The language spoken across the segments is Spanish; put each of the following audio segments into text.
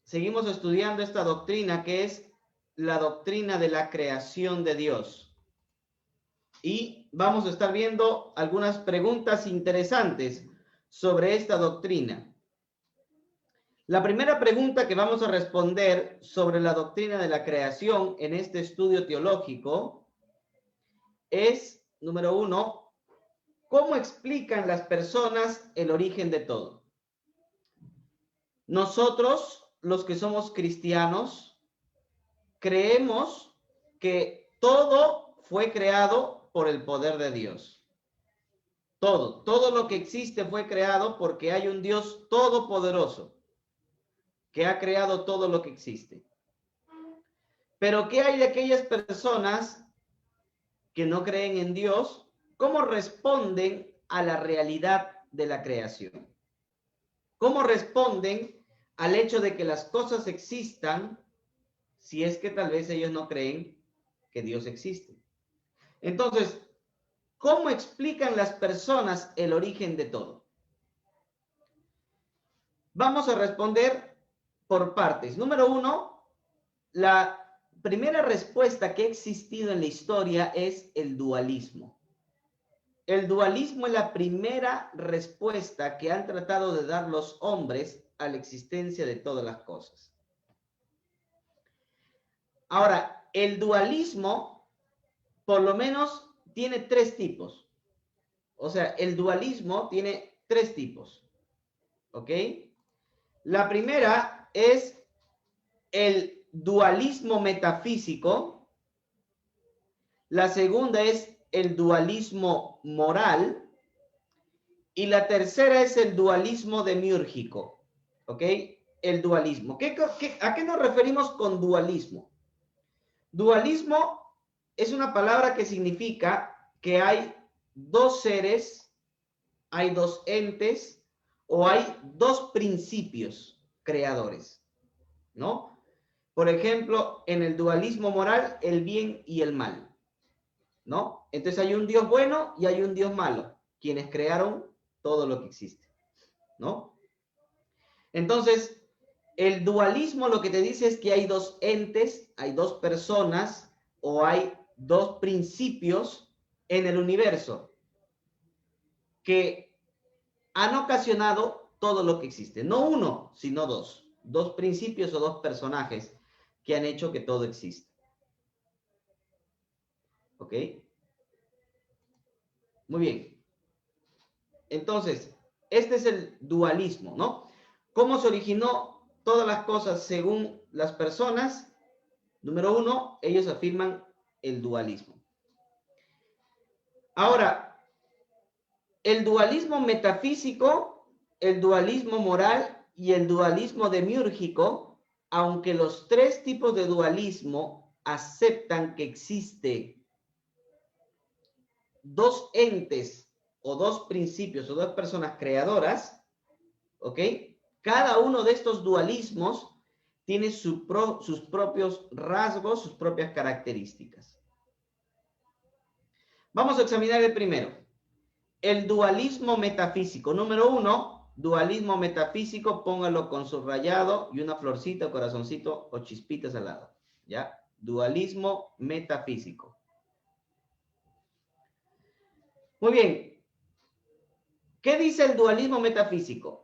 seguimos estudiando esta doctrina que es la doctrina de la creación de Dios. Y vamos a estar viendo algunas preguntas interesantes sobre esta doctrina. La primera pregunta que vamos a responder sobre la doctrina de la creación en este estudio teológico es, número 1, ¿cómo explican las personas el origen de todo? Nosotros, los que somos cristianos, creemos que todo fue creado por el poder de Dios. Todo lo que existe fue creado porque hay un Dios todopoderoso que ha creado todo lo que existe. Pero ¿qué hay de aquellas personas que no creen en Dios? ¿Cómo responden a la realidad de la creación? ¿Cómo responden al hecho de que las cosas existan si es que tal vez ellos no creen que Dios existe? Entonces, ¿cómo explican las personas el origen de todo? Vamos a responder por partes. Número 1, la primera respuesta que ha existido en la historia es el dualismo. El dualismo es la primera respuesta que han tratado de dar los hombres a la existencia de todas las cosas. Ahora, el dualismo, por lo menos, tiene 3 tipos. O sea, el dualismo tiene 3 tipos. ¿Ok? La primera es el dualismo metafísico. La segunda es el dualismo moral. Y la tercera es el dualismo demiúrgico. ¿Ok? El dualismo. ¿A qué nos referimos con dualismo? Dualismo es una palabra que significa que hay 2 seres, hay 2 entes o hay 2 principios creadores, ¿no? Por ejemplo, en el dualismo moral, el bien y el mal, ¿no? Entonces hay un Dios bueno y hay un Dios malo, quienes crearon todo lo que existe, ¿no? Entonces, el dualismo lo que te dice es que hay 2 entes, hay 2 personas o hay 2 principios en el universo que han ocasionado todo lo que existe. No uno, sino 2. 2 principios o 2 personajes que han hecho que todo exista. ¿Ok? Muy bien. Entonces, este es el dualismo, ¿no? ¿Cómo se originó todas las cosas según las personas? Número 1, ellos afirman el dualismo. Ahora, el dualismo metafísico, el dualismo moral y el dualismo demiúrgico, aunque los 3 tipos de dualismo aceptan que existe 2 entes o 2 principios o 2 personas creadoras, ¿ok? Cada uno de estos dualismos tiene sus propios rasgos, sus propias características. Vamos a examinar el primero. El dualismo metafísico. Número 1, dualismo metafísico, póngalo con subrayado y una florcita, corazoncito o chispitas al lado. ¿Ya? Dualismo metafísico. Muy bien. ¿Qué dice el dualismo metafísico?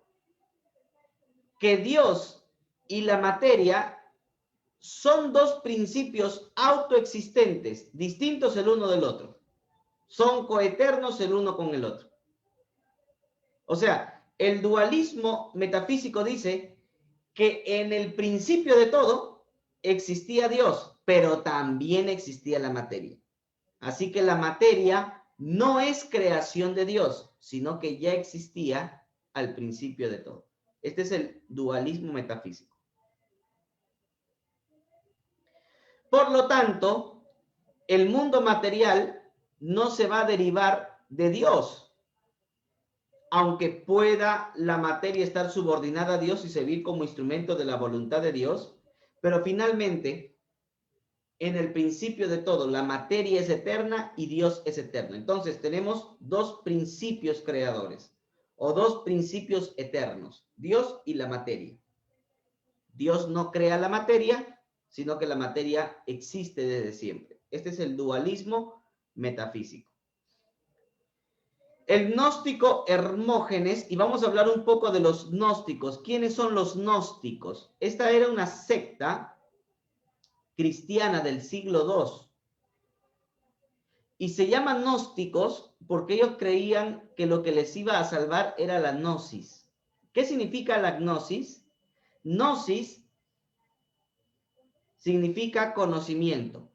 Que Dios y la materia son 2 principios autoexistentes, distintos el uno del otro. Son coeternos el uno con el otro. O sea, el dualismo metafísico dice que en el principio de todo existía Dios, pero también existía la materia. Así que la materia no es creación de Dios, sino que ya existía al principio de todo. Este es el dualismo metafísico. Por lo tanto, el mundo material no se va a derivar de Dios, aunque pueda la materia estar subordinada a Dios y servir como instrumento de la voluntad de Dios, pero finalmente, en el principio de todo, la materia es eterna y Dios es eterno. Entonces tenemos 2 principios creadores o 2 principios eternos, Dios y la materia. Dios no crea la materia, sino que la materia existe desde siempre. Este es el dualismo metafísico. El gnóstico Hermógenes, y vamos a hablar un poco de los gnósticos. ¿Quiénes son los gnósticos? Esta era una secta cristiana del siglo II. Y se llaman gnósticos porque ellos creían que lo que les iba a salvar era la gnosis. ¿Qué significa la gnosis? Gnosis significa conocimiento.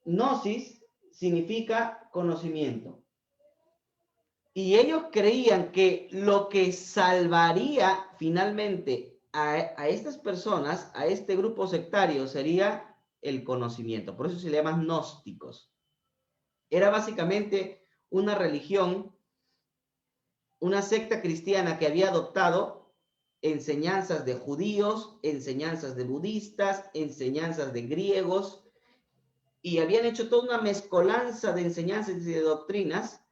Gnosis significa conocimiento. Y ellos creían que lo que salvaría finalmente a estas personas, a este grupo sectario, sería el conocimiento. Por eso se le llaman gnósticos. Era básicamente una religión, una secta cristiana que había adoptado enseñanzas de judíos, enseñanzas de budistas, enseñanzas de griegos, y habían hecho toda una mezcolanza de enseñanzas y de doctrinas,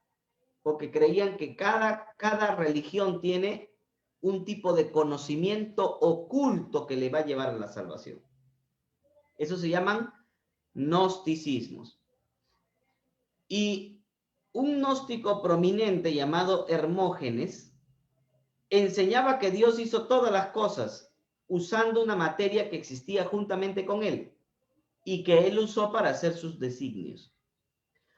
porque creían que cada religión tiene un tipo de conocimiento oculto que le va a llevar a la salvación. Eso se llaman gnosticismos. Y un gnóstico prominente llamado Hermógenes enseñaba que Dios hizo todas las cosas usando una materia que existía juntamente con él y que él usó para hacer sus designios.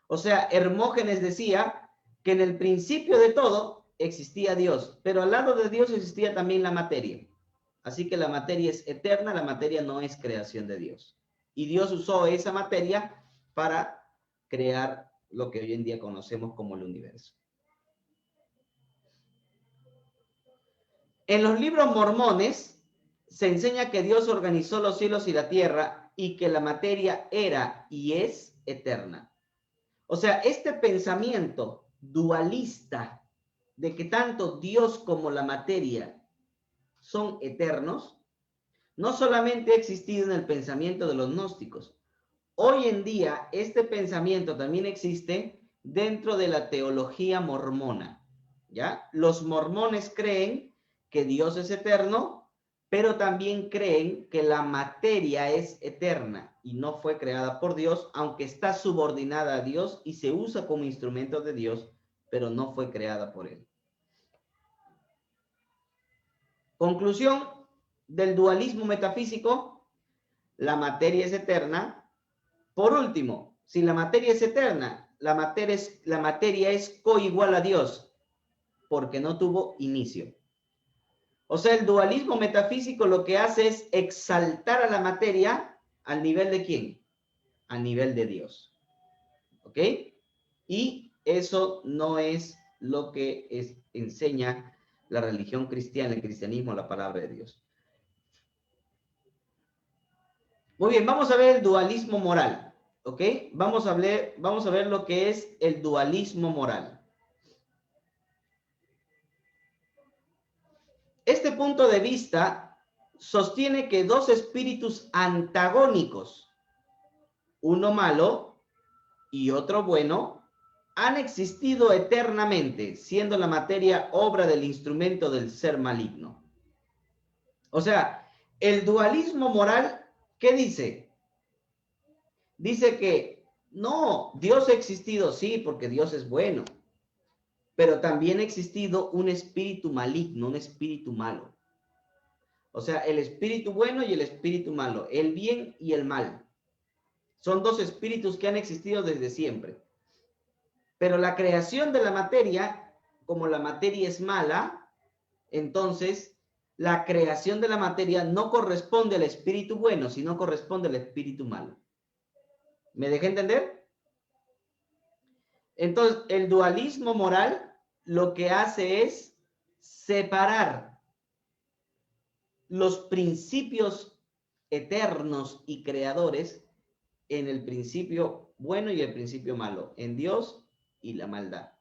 O sea, Hermógenes decía que en el principio de todo existía Dios, pero al lado de Dios existía también la materia. Así que la materia es eterna, la materia no es creación de Dios. Y Dios usó esa materia para crear lo que hoy en día conocemos como el universo. En los libros mormones se enseña que Dios organizó los cielos y la tierra y que la materia era y es eterna. O sea, este pensamiento dualista de que tanto Dios como la materia son eternos, no solamente ha existido en el pensamiento de los gnósticos. Hoy en día, este pensamiento también existe dentro de la teología mormona, ¿ya? Los mormones creen que Dios es eterno, pero también creen que la materia es eterna y no fue creada por Dios, aunque está subordinada a Dios y se usa como instrumento de Dios, pero no fue creada por Él. Conclusión del dualismo metafísico: la materia es eterna. Por último, si la materia es eterna, la materia es coigual a Dios, porque no tuvo inicio. O sea, el dualismo metafísico lo que hace es exaltar a la materia al nivel de ¿quién? Al nivel de Dios. ¿Ok? Y eso no es lo que enseña la religión cristiana, el cristianismo, la palabra de Dios. Muy bien, vamos a ver el dualismo moral. ¿Ok? Vamos a ver lo que es el dualismo moral. Este punto de vista sostiene que dos espíritus antagónicos, uno malo y otro bueno, han existido eternamente, siendo la materia obra del instrumento del ser maligno. O sea, el dualismo moral, ¿qué dice? Dice que no, Dios ha existido, sí, porque Dios es bueno, pero también ha existido un espíritu maligno, un espíritu malo. O sea, el espíritu bueno y el espíritu malo, el bien y el mal. Son dos espíritus que han existido desde siempre. Pero la creación de la materia, como la materia es mala, entonces la creación de la materia no corresponde al espíritu bueno, sino corresponde al espíritu malo. ¿Me dejé entender? Entonces, el dualismo moral lo que hace es separar los principios eternos y creadores en el principio bueno y el principio malo, en Dios y la maldad.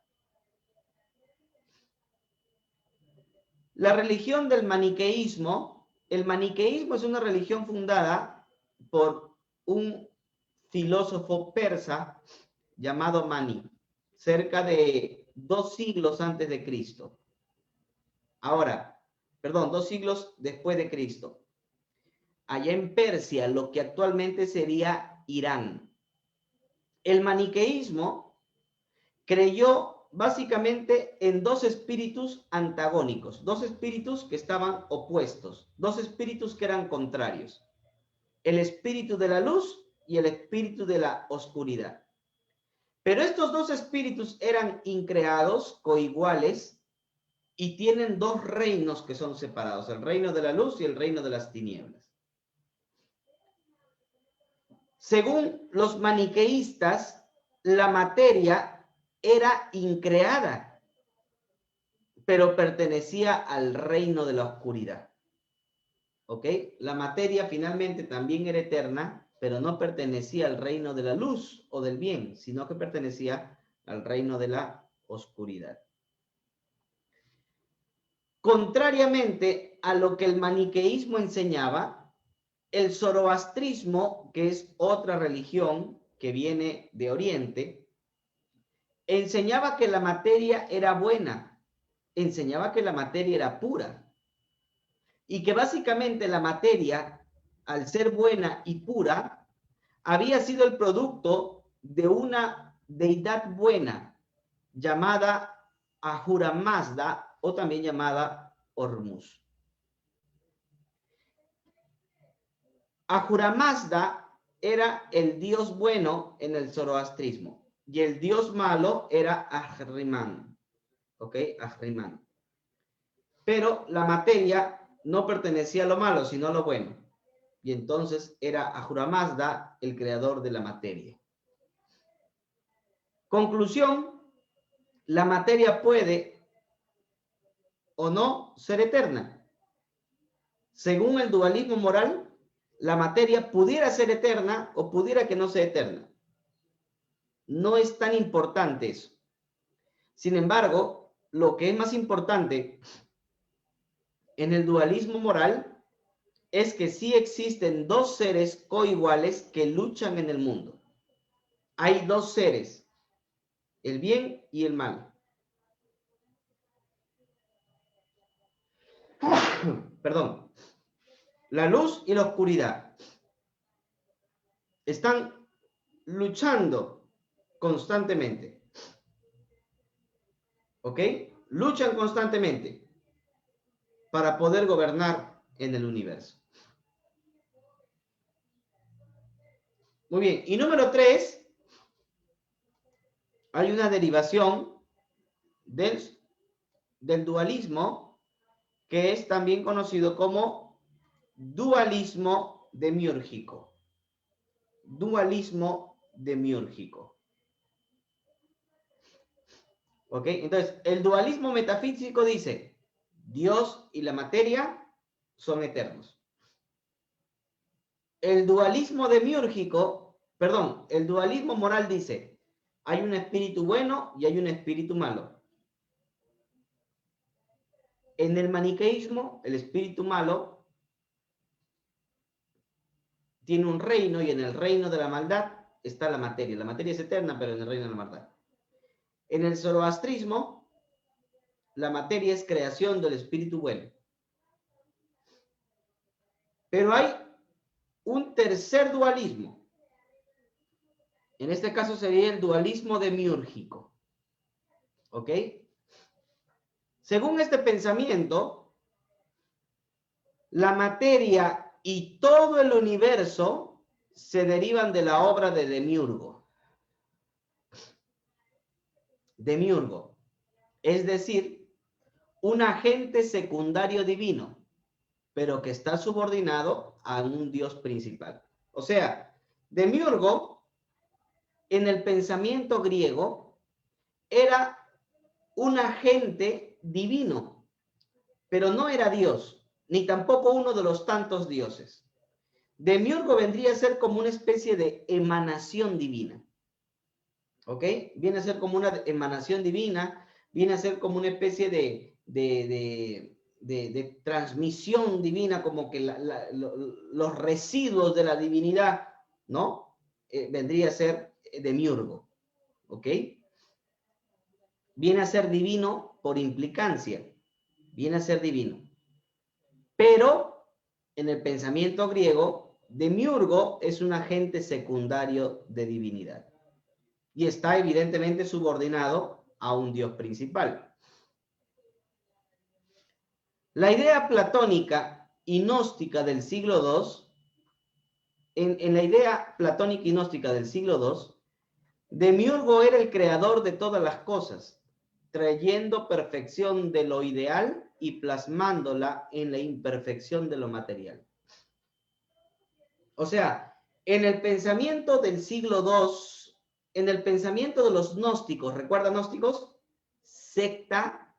La religión del maniqueísmo, el maniqueísmo es una religión fundada por un filósofo persa llamado Mani, cerca de 2 siglos antes de Cristo. Ahora, perdón, 2 siglos después de Cristo, allá en Persia, lo que actualmente sería Irán. El maniqueísmo creyó básicamente en dos espíritus antagónicos, dos espíritus que estaban opuestos, dos espíritus que eran contrarios, el espíritu de la luz y el espíritu de la oscuridad. Pero estos dos espíritus eran increados, coiguales, y tienen dos reinos que son separados, el reino de la luz y el reino de las tinieblas. Según los maniqueístas, la materia era increada, pero pertenecía al reino de la oscuridad. ¿Ok? La materia finalmente también era eterna, pero no pertenecía al reino de la luz o del bien, sino que pertenecía al reino de la oscuridad. Contrariamente a lo que el maniqueísmo enseñaba, el zoroastrismo, que es otra religión que viene de Oriente, enseñaba que la materia era buena, enseñaba que la materia era pura, y que básicamente la materia, al ser buena y pura, había sido el producto de una deidad buena llamada Ahura Mazda o también llamada Hormuz. Ahura Mazda era el dios bueno en el zoroastrismo y el dios malo era Ahriman. ¿Ok? Ahriman. Pero la materia no pertenecía a lo malo, sino a lo bueno. Y entonces era Ahura Mazda el creador de la materia. Conclusión, la materia puede o no ser eterna. Según el dualismo moral, la materia pudiera ser eterna o pudiera que no sea eterna. No es tan importante eso. Sin embargo, lo que es más importante en el dualismo moral es que sí existen dos seres coiguales que luchan en el mundo. Hay dos seres, el bien y el mal. Perdón. La luz y la oscuridad están luchando constantemente. ¿Ok? Luchan constantemente para poder gobernar en el universo. Muy bien. Y número 3, hay una derivación del dualismo que es también conocido como dualismo demiúrgico. Dualismo demiúrgico. ¿Ok? Entonces, el dualismo metafísico dice, Dios y la materia son eternos. El dualismo demiúrgico, perdón, el dualismo moral dice, hay un espíritu bueno y hay un espíritu malo. En el maniqueísmo, el espíritu malo tiene un reino y en el reino de la maldad está la materia. La materia es eterna, pero en el reino de la maldad. En el zoroastrismo, la materia es creación del espíritu bueno. Pero hay un tercer dualismo. En este caso sería el dualismo demiúrgico. ¿Ok? Según este pensamiento, la materia y todo el universo se derivan de la obra de Demiurgo. Demiurgo, es decir, un agente secundario divino, pero que está subordinado a un dios principal. O sea, Demiurgo, en el pensamiento griego, era un agente divino, pero no era Dios, ni tampoco uno de los tantos dioses. Demiurgo vendría a ser como una especie de emanación divina. ¿Ok? Viene a ser como una emanación divina, viene a ser como una especie de transmisión divina, como que los residuos de la divinidad, ¿no? Vendría a ser demiurgo. ¿Ok? Viene a ser divino por implicancia. Viene a ser divino. Pero en el pensamiento griego, Demiurgo es un agente secundario de divinidad y está evidentemente subordinado a un dios principal. La idea platónica y gnóstica del siglo II, en la idea platónica y gnóstica del siglo II, Demiurgo era el creador de todas las cosas, trayendo perfección de lo ideal y plasmándola en la imperfección de lo material. O sea, en el pensamiento del siglo II, en el pensamiento de los gnósticos, ¿recuerdan gnósticos? Secta,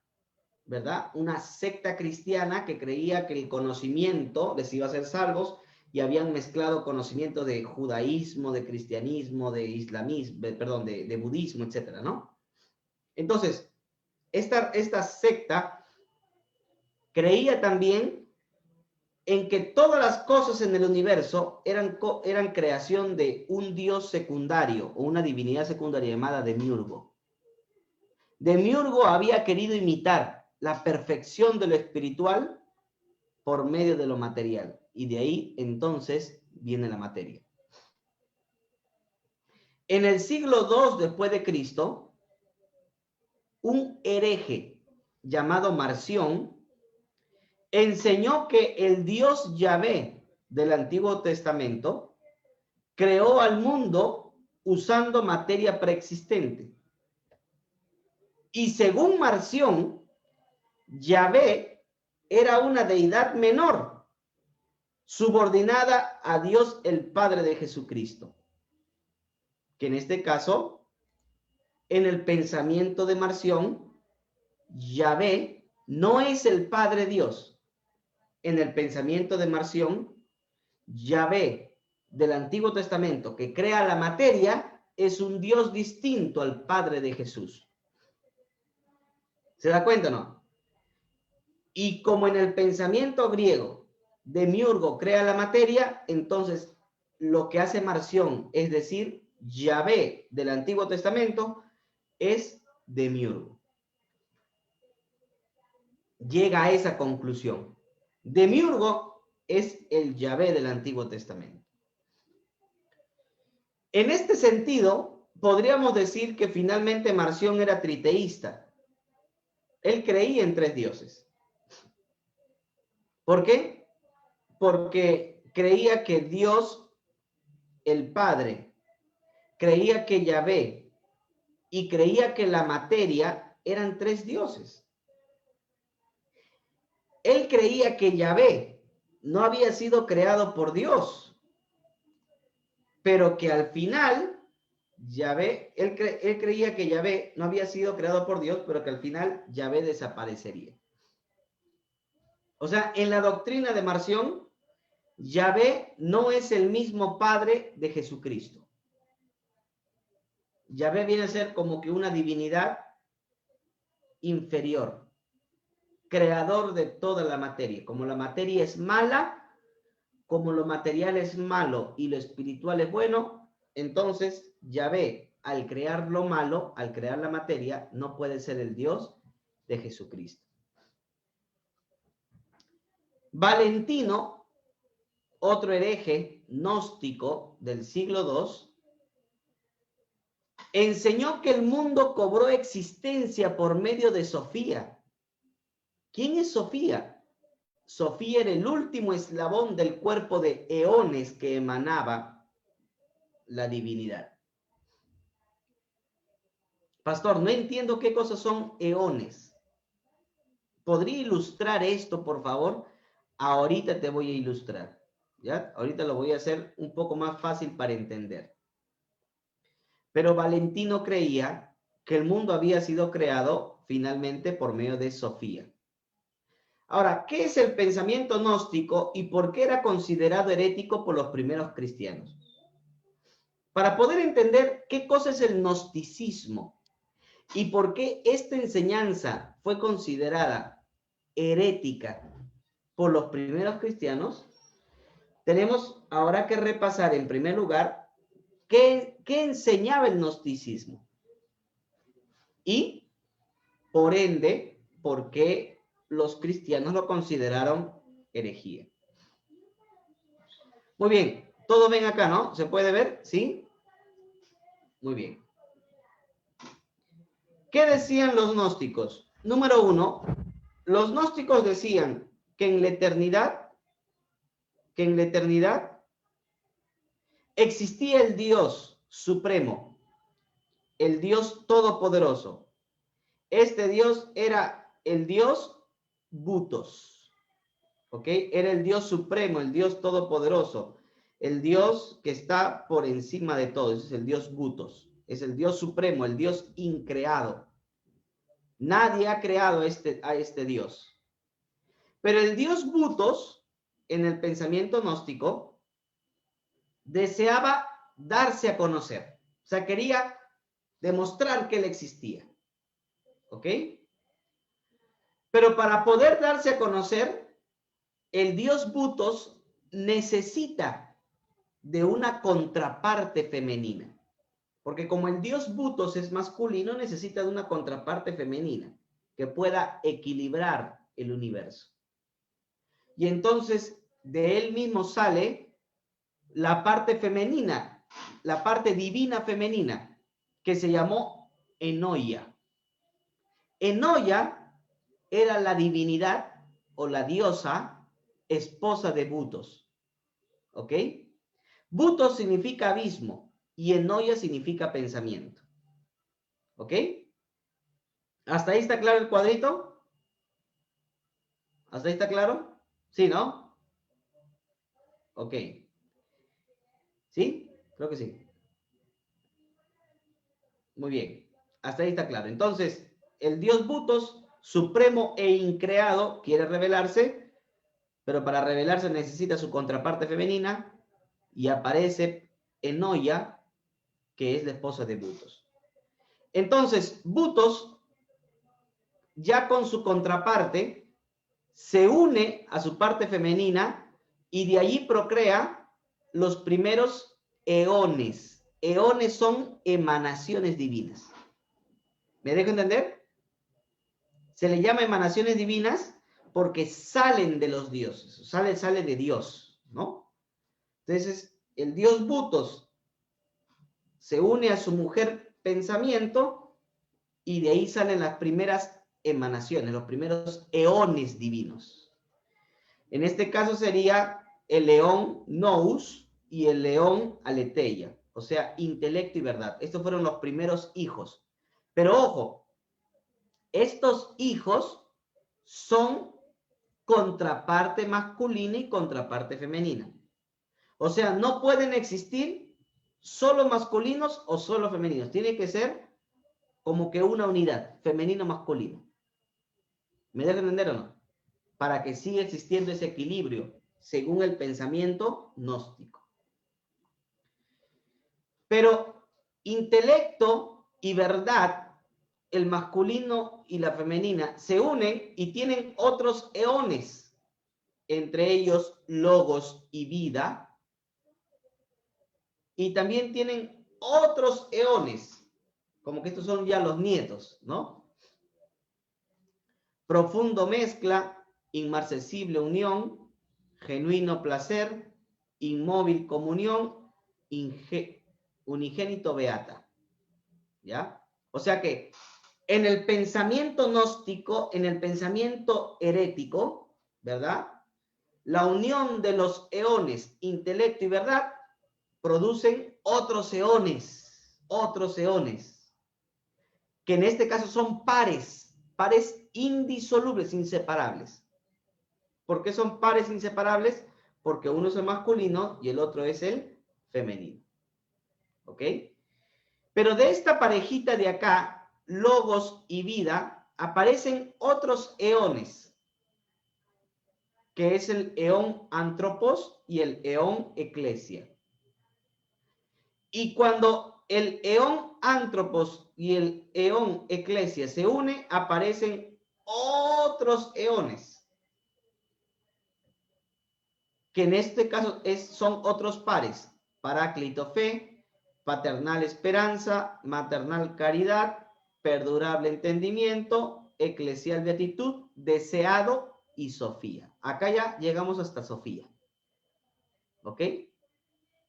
¿verdad? Una secta cristiana que creía que el conocimiento les iba a hacer salvos y habían mezclado conocimiento de judaísmo, de cristianismo, de islamismo, perdón, de budismo, etcétera, ¿no? Entonces, esta secta creía también en que todas las cosas en el universo eran creación de un dios secundario o una divinidad secundaria llamada Demiurgo. Demiurgo había querido imitar la perfección de lo espiritual por medio de lo material, y de ahí entonces viene la materia. En el siglo II después de Cristo, un hereje llamado Marción enseñó que el Dios Yahvé del Antiguo Testamento creó al mundo usando materia preexistente. Y según Marción, Yahvé era una deidad menor, subordinada a Dios el Padre de Jesucristo. Que en este caso, en el pensamiento de Marción, Yahvé no es el Padre Dios. En el pensamiento de Marción, Yahvé del Antiguo Testamento, que crea la materia, es un Dios distinto al Padre de Jesús. ¿Se da cuenta o no? Y como en el pensamiento griego, Demiurgo crea la materia, entonces lo que hace Marción, es decir, Yahvé del Antiguo Testamento, es Demiurgo. Llega a esa conclusión. Demiurgo es el Yahvé del Antiguo Testamento. En este sentido, podríamos decir que finalmente Marción era triteísta. Él creía en tres dioses. ¿Por qué? Porque creía que Dios, el Padre, creía que Yahvé y creía que la materia eran tres dioses. Él creía que Yahvé no había sido creado por Dios, pero que al final Yahvé, él creía que Yahvé no había sido creado por Dios, pero que al final Yahvé desaparecería. O sea, en la doctrina de Marción, Yahvé no es el mismo Padre de Jesucristo. Yahvé viene a ser como que una divinidad inferior, creador de toda la materia. Como la materia es mala, como lo material es malo y lo espiritual es bueno, entonces Yahvé, al crear lo malo, al crear la materia, no puede ser el Dios de Jesucristo. Valentino, otro hereje gnóstico del siglo II, enseñó que el mundo cobró existencia por medio de Sofía. ¿Quién es Sofía? Sofía era el último eslabón del cuerpo de eones que emanaba la divinidad. Pastor, no entiendo qué cosas son eones. ¿Podría ilustrar esto, por favor? Ahorita te voy a ilustrar. ¿Ya? Ahorita lo voy a hacer un poco más fácil para entender. Pero Valentino creía que el mundo había sido creado finalmente por medio de Sofía. Ahora, ¿qué es el pensamiento gnóstico y por qué era considerado herético por los primeros cristianos? Para poder entender qué cosa es el gnosticismo y por qué esta enseñanza fue considerada herética por los primeros cristianos, tenemos ahora que repasar en primer lugar qué enseñaba el gnosticismo y, por ende, por qué los cristianos lo consideraron herejía. Muy bien, todo ven acá, ¿no? ¿Se puede ver? ¿Sí? Muy bien. ¿Qué decían los gnósticos? Número uno, los gnósticos decían que en la eternidad existía el Dios supremo, el Dios todopoderoso. Este Dios era el Dios Butos, ¿ok? Era el Dios supremo, el Dios todopoderoso, el Dios que está por encima de todo. Ese es el Dios Butos, es el Dios supremo, el Dios increado. Nadie ha creado a este Dios. Pero el Dios Butos, en el pensamiento gnóstico, deseaba darse a conocer. O sea, quería demostrar que él existía. ¿Ok? Pero para poder darse a conocer, el Dios Butos necesita de una contraparte femenina. Porque como el Dios Butos es masculino, necesita de una contraparte femenina que pueda equilibrar el universo. Y entonces de él mismo sale la parte femenina, la parte divina femenina, que se llamó Enoia. Enoia era la divinidad o la diosa esposa de Butos. ¿Ok? Butos significa abismo y Enoia significa pensamiento. ¿Ok? ¿Hasta ahí está claro el cuadrito? ¿Hasta ahí está claro? ¿Sí, no? Ok. ¿Sí? Creo que sí. Muy bien. Hasta ahí está claro. Entonces, el dios Butos, supremo e increado, quiere revelarse, pero para revelarse necesita su contraparte femenina y aparece Enoia, que es la esposa de Butos. Entonces, Butos, ya con su contraparte, se une a su parte femenina y de allí procrea los primeros eones. Eones son emanaciones divinas. ¿Me dejo entender? Se le llama emanaciones divinas porque salen de los dioses, sale de Dios, ¿no? Entonces, el dios Butos se une a su mujer pensamiento y de ahí salen las primeras emanaciones, los primeros eones divinos. En este caso sería el león Nous y el león Aletheia, o sea, intelecto y verdad. Estos fueron los primeros hijos. Pero ojo, estos hijos son contraparte masculina y contraparte femenina. O sea, no pueden existir solo masculinos o solo femeninos. Tiene que ser como que una unidad, femenino-masculino. ¿Me dejan entender o no? Para que siga existiendo ese equilibrio según el pensamiento gnóstico. Pero intelecto y verdad, el masculino y la femenina, se unen y tienen otros eones, entre ellos logos y vida, y también tienen otros eones, como que estos son ya los nietos, ¿no? Profundo mezcla, inmarcesible unión, genuino placer, inmóvil comunión, unigénito beata. ¿Ya? O sea que en el pensamiento gnóstico, en el pensamiento herético, ¿verdad? La unión de los eones, intelecto y verdad, producen otros eones, que en este caso son pares indisolubles, inseparables. ¿Por qué son pares inseparables? Porque uno es el masculino y el otro es el femenino. ¿Ok? Pero de esta parejita de acá, logos y vida, aparecen otros eones, que es el eón antropos y el eón eclesia. Y cuando el eón antropos y el eón eclesia se unen, aparecen otros eones, que en este caso son otros pares: paráclito fe, paternal esperanza, maternal caridad, perdurable entendimiento, eclesial beatitud, deseado y Sofía. Acá ya llegamos hasta Sofía. ¿Ok?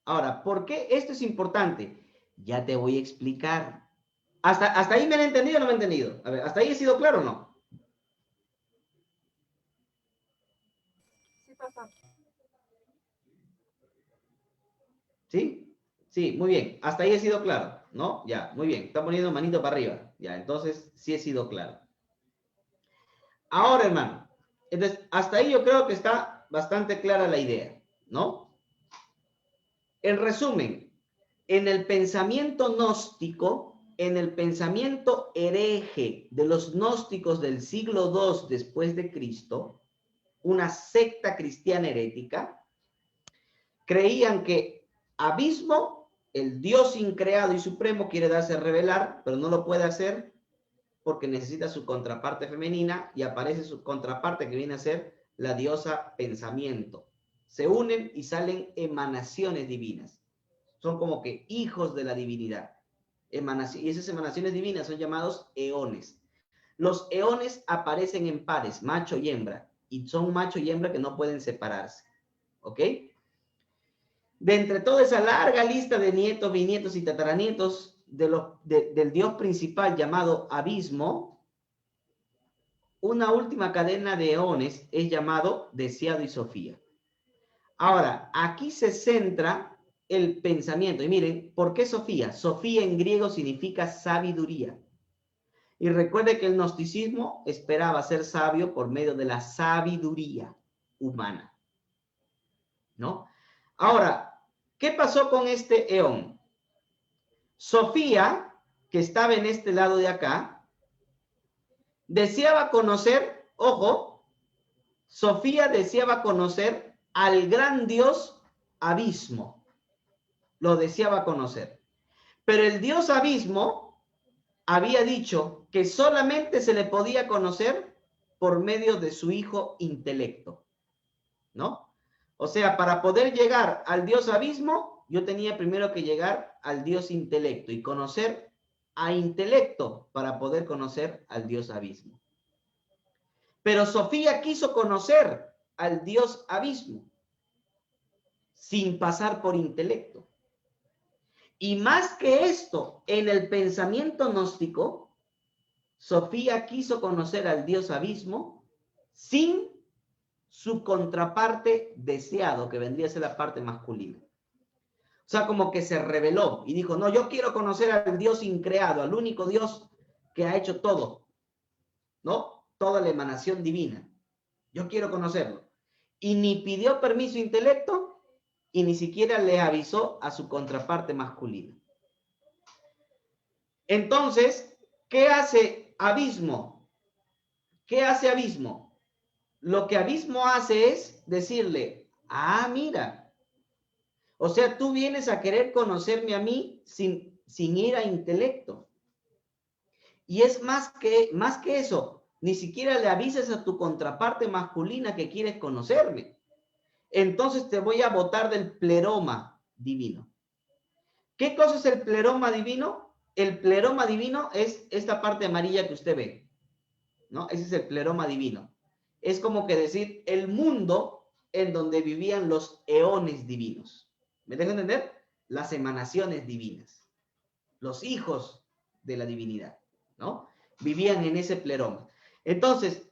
Ahora, ¿por qué esto es importante? Ya te voy a explicar. ¿Hasta ahí me han entendido o no me han entendido? A ver, ¿hasta ahí he sido claro o no? Sí, pastor. ¿Sí? Sí, muy bien. Hasta ahí he sido claro, ¿no? Ya, muy bien. Está poniendo manito para arriba. Ya, entonces sí he sido claro. Ahora, hermano, entonces, hasta ahí yo creo que está bastante clara la idea, ¿no? En resumen, en el pensamiento gnóstico, en el pensamiento hereje de los gnósticos del siglo II después de Cristo, una secta cristiana herética, creían que Abismo, el Dios increado y supremo, quiere darse a revelar, pero no lo puede hacer porque necesita su contraparte femenina y aparece su contraparte que viene a ser la diosa pensamiento. Se unen y salen emanaciones divinas. Son como que hijos de la divinidad. Y esas emanaciones divinas son llamados eones. Los eones aparecen en pares, macho y hembra, y son macho y hembra que no pueden separarse. ¿Ok? De entre toda esa larga lista de nietos, bisnietos y tataranietos del dios principal llamado Abismo, una última cadena de eones es llamado Deseado y Sofía. Ahora, aquí se centra el pensamiento. Y miren, ¿por qué Sofía? Sofía en griego significa sabiduría. Y recuerde que el gnosticismo esperaba ser sabio por medio de la sabiduría humana, ¿no? Ahora, ¿qué pasó con este eón? Sofía, que estaba en este lado de acá, deseaba conocer, ojo, Sofía deseaba conocer al gran Dios Abismo. Lo deseaba conocer. Pero el Dios Abismo había dicho que solamente se le podía conocer por medio de su hijo intelecto, ¿no? O sea, para poder llegar al Dios Abismo, yo tenía primero que llegar al Dios intelecto y conocer a intelecto para poder conocer al Dios Abismo. Pero Sofía quiso conocer al Dios Abismo sin pasar por intelecto. Y más que esto, en el pensamiento gnóstico, Sofía quiso conocer al Dios Abismo sin su contraparte deseado, que vendría a ser la parte masculina. O sea, como que se rebeló y dijo, no, yo quiero conocer al Dios increado, al único Dios que ha hecho todo, ¿no? Toda la emanación divina. Yo quiero conocerlo. Y ni pidió permiso intelecto y ni siquiera le avisó a su contraparte masculina. Entonces, ¿qué hace Abismo? ¿Qué hace Abismo? Lo que Abismo hace es decirle, ah, mira, o sea, tú vienes a querer conocerme a mí sin ir a intelecto. Y es más que eso, ni siquiera le avisas a tu contraparte masculina que quieres conocerme. Entonces te voy a botar del pleroma divino. ¿Qué cosa es el pleroma divino? El pleroma divino es esta parte amarilla que usted ve, ¿no? Ese es el pleroma divino. Es como que decir el mundo en donde vivían los eones divinos. ¿Me dejo entender? Las emanaciones divinas. Los hijos de la divinidad, ¿no? Vivían en ese pleroma. Entonces,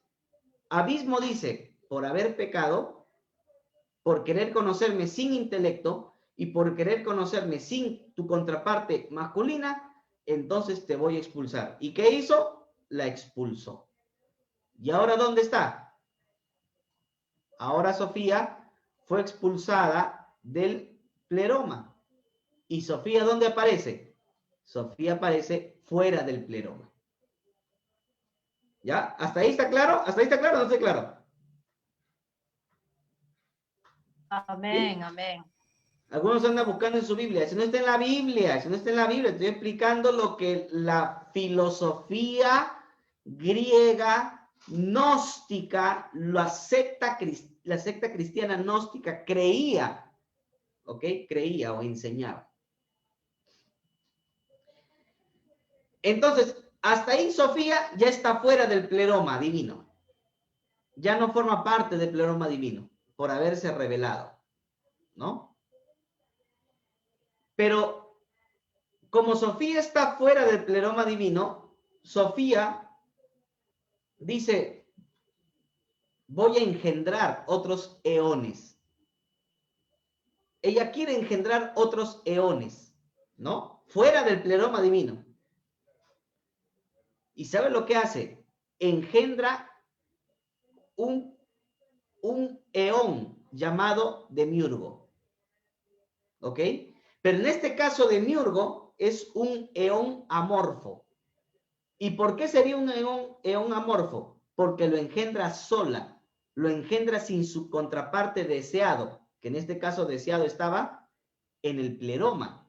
Abismo dice, por haber pecado, por querer conocerme sin intelecto y por querer conocerme sin tu contraparte masculina, entonces te voy a expulsar. ¿Y qué hizo? La expulsó. ¿Y ahora dónde está? Ahora Sofía fue expulsada del pleroma. ¿Y Sofía dónde aparece? Sofía aparece fuera del pleroma. ¿Ya? ¿Hasta ahí está claro? ¿Hasta ahí está claro o no está claro? Amén, ¿Sí? amén. Algunos andan buscando en su Biblia. Eso no está en la Biblia. Eso no está en la Biblia. Estoy explicando lo que la filosofía griega gnóstica, la secta cristiana gnóstica creía. ¿Ok? Creía o enseñaba. Entonces, hasta ahí Sofía ya está fuera del pleroma divino. ya no forma parte del pleroma divino por haberse revelado, ¿no? Pero como Sofía está fuera del pleroma divino, Sofía dice, voy a engendrar otros eones. Ella quiere engendrar otros eones, ¿no? Fuera del pleroma divino. ¿Y sabe lo que hace? Engendra un eón llamado Demiurgo. ¿Ok? Pero en este caso Demiurgo es un eón amorfo. ¿Y por qué sería un eón amorfo? Porque lo engendra sola, lo engendra sin su contraparte deseado, que en este caso deseado estaba en el pleroma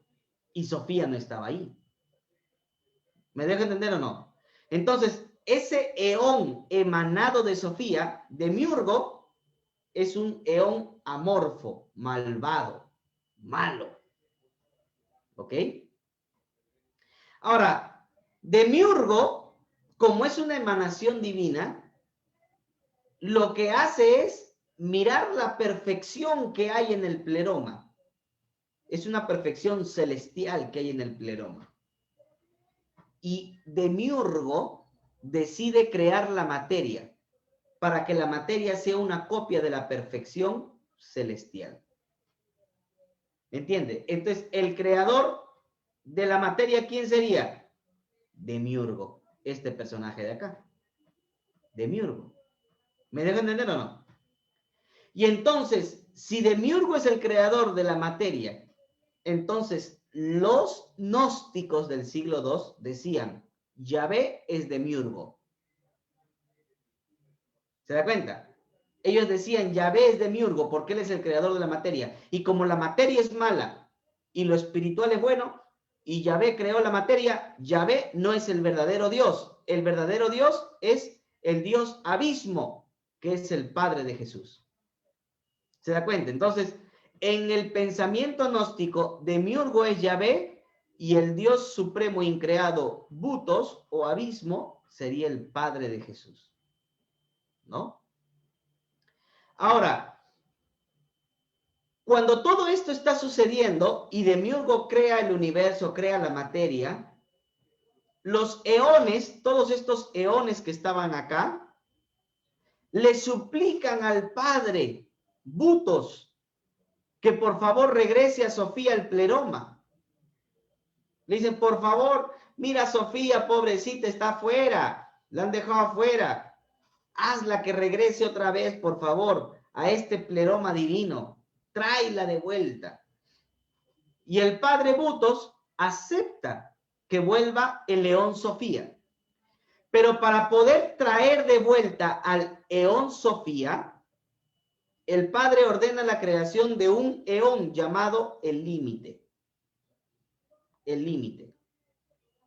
y Sofía no estaba ahí. ¿Me dejo entender o no? Entonces, ese eón emanado de Sofía, Demiurgo, es un eón amorfo, malvado, malo. ¿Ok? Ahora, Demiurgo, como es una emanación divina, lo que hace es mirar la perfección que hay en el pleroma. Es una perfección celestial que hay en el pleroma. Y Demiurgo decide crear la materia para que la materia sea una copia de la perfección celestial. ¿Entiende? Entonces, el creador de la materia, ¿quién sería? Demiurgo, este personaje de acá. Demiurgo. ¿Me dejo entender o no? Y entonces, si Demiurgo es el creador de la materia, entonces los gnósticos del siglo II decían, Yahvé es Demiurgo. ¿Se da cuenta? Ellos decían, Yahvé es Demiurgo porque él es el creador de la materia. Y como la materia es mala y lo espiritual es bueno, y Yahvé creó la materia, Yahvé no es el verdadero Dios. El verdadero Dios es el Dios abismo, que es el Padre de Jesús. ¿Se da cuenta? Entonces, en el pensamiento gnóstico, Demiurgo es Yahvé y el Dios supremo increado, Butos o abismo, sería el Padre de Jesús. ¿No? Ahora, cuando todo esto está sucediendo y Demiurgo crea el universo, crea la materia, los eones, todos estos eones que estaban acá, le suplican al padre Butos que por favor regrese a Sofía el pleroma. Le dicen, por favor, mira Sofía, pobrecita, está afuera, la han dejado afuera. Hazla que regrese otra vez, por favor, a este pleroma divino. Tráela de vuelta. Y el padre Butos acepta que vuelva el eón Sofía. Pero para poder traer de vuelta al eón Sofía, el padre ordena la creación de un eón llamado el límite. El límite.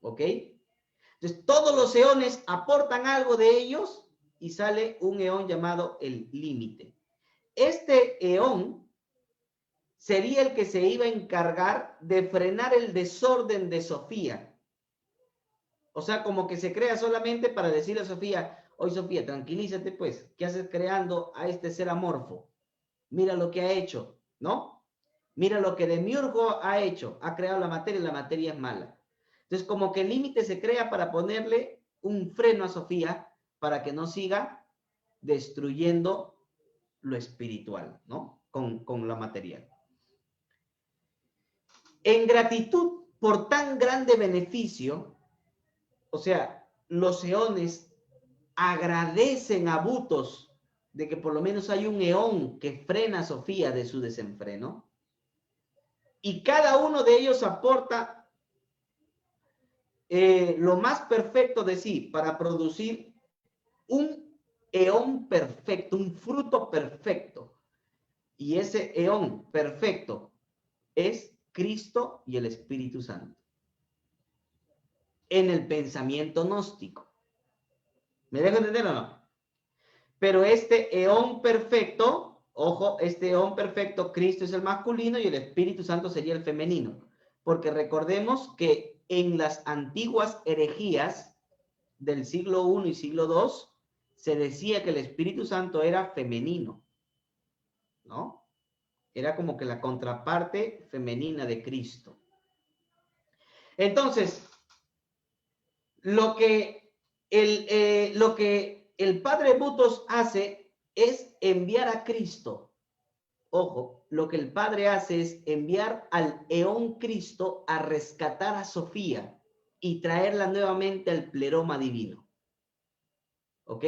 ¿Ok? Entonces, todos los eones aportan algo de ellos y sale un eón llamado el límite. Este eón sería el que se iba a encargar de frenar el desorden de Sofía. O sea, como que se crea solamente para decirle a Sofía, oye Sofía, tranquilízate pues, ¿qué haces creando a este ser amorfo? Mira lo que ha hecho, ¿no? Mira lo que Demiurgo ha hecho, ha creado la materia y la materia es mala. Entonces, como que el límite se crea para ponerle un freno a Sofía para que no siga destruyendo lo espiritual, ¿no? Con lo material. En gratitud por tan grande beneficio, o sea, los eones agradecen a Butos de que por lo menos hay un eón que frena a Sofía de su desenfreno, y cada uno de ellos aporta lo más perfecto de sí para producir un eón perfecto, un fruto perfecto. Y ese eón perfecto es Cristo y el Espíritu Santo. En el pensamiento gnóstico. ¿Me dejo entender o no? Pero este eón perfecto, ojo, este eón perfecto, Cristo es el masculino y el Espíritu Santo sería el femenino. Porque recordemos que en las antiguas herejías del siglo I y siglo II se decía que el Espíritu Santo era femenino, ¿no? Era como que la contraparte femenina de Cristo. Entonces, lo que el padre Butos hace es enviar a Cristo. Ojo, lo que el padre hace es enviar al eón Cristo a rescatar a Sofía y traerla nuevamente al pleroma divino. ¿Ok?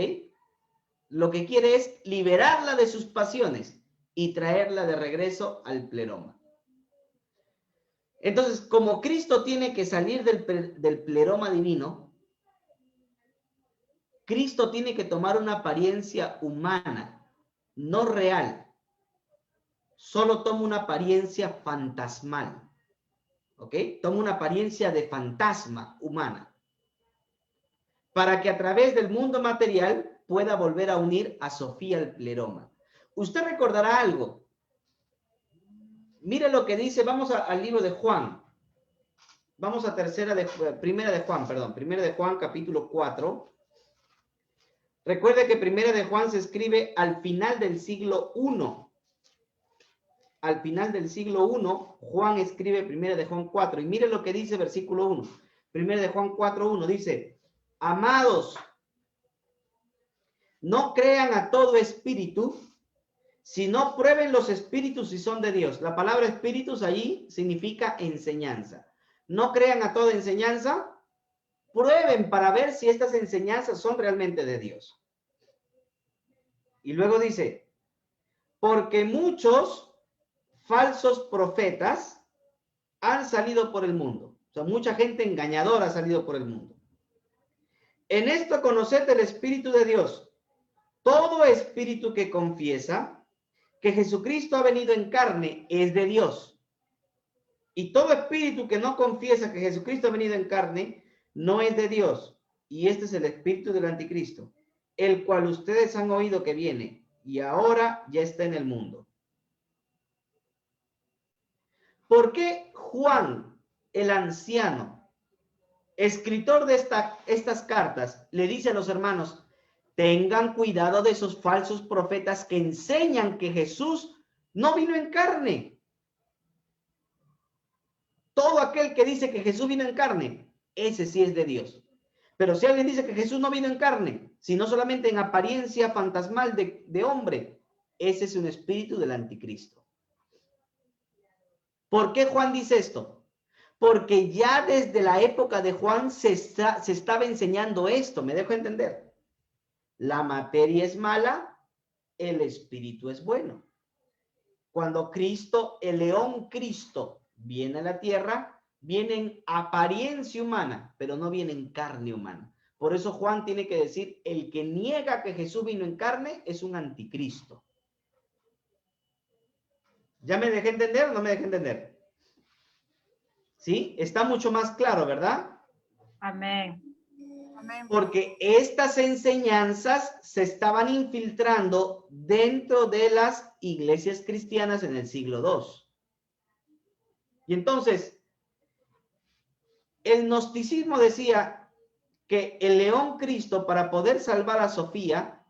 Lo que quiere es liberarla de sus pasiones y traerla de regreso al pleroma. Entonces, como Cristo tiene que salir del pleroma divino, Cristo tiene que tomar una apariencia humana, no real. Solo toma una apariencia fantasmal. ¿Ok? Toma una apariencia de fantasma humana. Para que a través del mundo material pueda volver a unir a Sofía al pleroma. Usted recordará algo. Mire lo que dice, vamos al libro de Juan. Vamos a primera de Juan, capítulo 4. Recuerde que primera de Juan se escribe al final del siglo I. Al final del siglo I, Juan escribe primera de Juan 4. Y mire lo que dice versículo 1. Primera de Juan 4:1 dice: amados, no crean a todo espíritu, sino prueben los espíritus si son de Dios. La palabra espíritus allí significa enseñanza. No crean a toda enseñanza, prueben para ver si estas enseñanzas son realmente de Dios. Y luego dice, porque muchos falsos profetas han salido por el mundo. O sea, mucha gente engañadora ha salido por el mundo. En esto conoced el Espíritu de Dios. Todo espíritu que confiesa que Jesucristo ha venido en carne es de Dios. Y todo espíritu que no confiesa que Jesucristo ha venido en carne no es de Dios. Y este es el espíritu del anticristo, el cual ustedes han oído que viene y ahora ya está en el mundo. ¿Por qué Juan, el anciano, escritor de estas cartas, le dice a los hermanos, tengan cuidado de esos falsos profetas que enseñan que Jesús no vino en carne? Todo aquel que dice que Jesús vino en carne, ese sí es de Dios. Pero si alguien dice que Jesús no vino en carne, sino solamente en apariencia fantasmal de hombre, ese es un espíritu del anticristo. ¿Por qué Juan dice esto? Porque ya desde la época de Juan se estaba enseñando esto, ¿me dejo entender? La materia es mala, el espíritu es bueno. Cuando Cristo, el león Cristo, viene a la tierra, viene en apariencia humana, pero no viene en carne humana. Por eso Juan tiene que decir, el que niega que Jesús vino en carne es un anticristo. ¿Ya me dejé entender o no me dejé entender? ¿Sí? Está mucho más claro, ¿verdad? Amén. Amén. Porque estas enseñanzas se estaban infiltrando dentro de las iglesias cristianas en el siglo II. Y entonces, el gnosticismo decía que el león Cristo, para poder salvar a Sofía,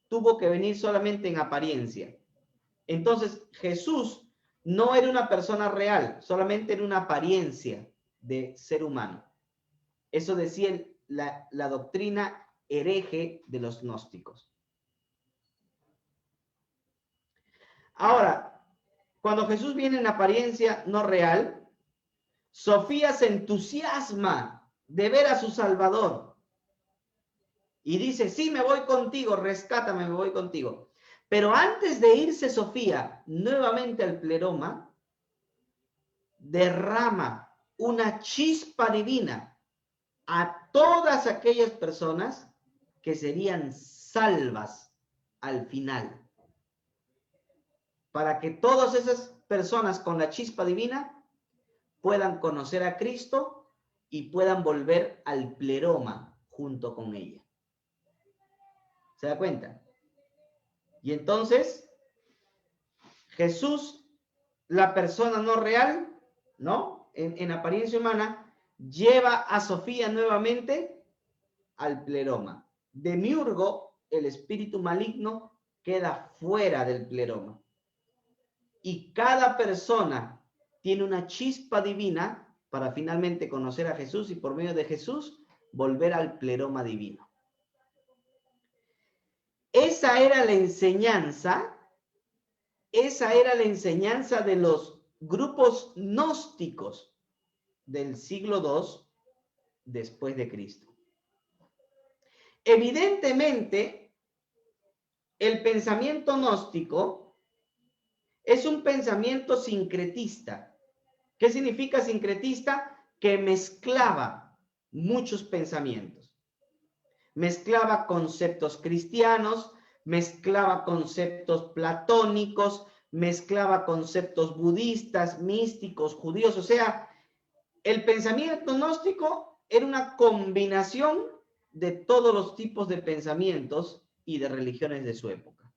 tuvo que venir solamente en apariencia. Entonces, Jesús no era una persona real, solamente era una apariencia de ser humano. Eso decía la doctrina hereje de los gnósticos. Ahora, cuando Jesús viene en apariencia no real, Sofía se entusiasma de ver a su Salvador y dice, sí, me voy contigo, rescátame, me voy contigo. Pero antes de irse Sofía nuevamente al pleroma, derrama una chispa divina a todas aquellas personas que serían salvas al final. Para que todas esas personas con la chispa divina puedan conocer a Cristo y puedan volver al pleroma junto con ella. ¿Se da cuenta? Y entonces, Jesús, la persona no real, ¿no? En apariencia humana, lleva a Sofía nuevamente al pleroma. Demiurgo el espíritu maligno queda fuera del pleroma. Y cada persona tiene una chispa divina para finalmente conocer a Jesús y por medio de Jesús volver al pleroma divino. Esa era la enseñanza de los grupos gnósticos del siglo II después de Cristo. Evidentemente, el pensamiento gnóstico es un pensamiento sincretista. ¿Qué significa sincretista? Que mezclaba muchos pensamientos. Mezclaba conceptos cristianos, mezclaba conceptos platónicos, mezclaba conceptos budistas, místicos, judíos. O sea, el pensamiento gnóstico era una combinación de todos los tipos de pensamientos y de religiones de su época.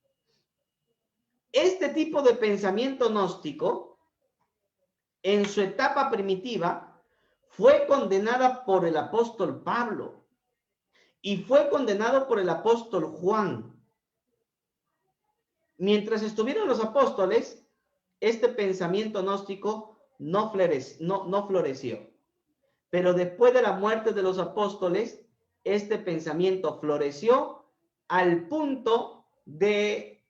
Este tipo de pensamiento gnóstico, en su etapa primitiva, fue condenada por el apóstol Pablo y fue condenado por el apóstol Juan. Mientras estuvieron los apóstoles, este pensamiento gnóstico no floreció. Pero después de la muerte de los apóstoles, este pensamiento floreció al punto de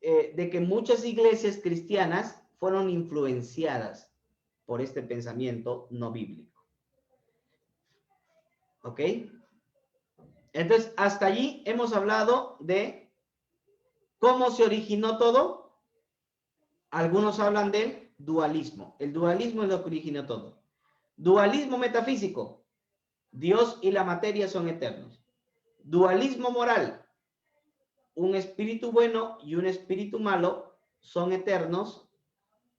que muchas iglesias cristianas fueron influenciadas por este pensamiento no bíblico. ¿Ok? Entonces, hasta allí hemos hablado de cómo se originó todo. Algunos hablan del dualismo. El dualismo es lo que originó todo. Dualismo metafísico. Dios y la materia son eternos. Dualismo moral. Un espíritu bueno y un espíritu malo son eternos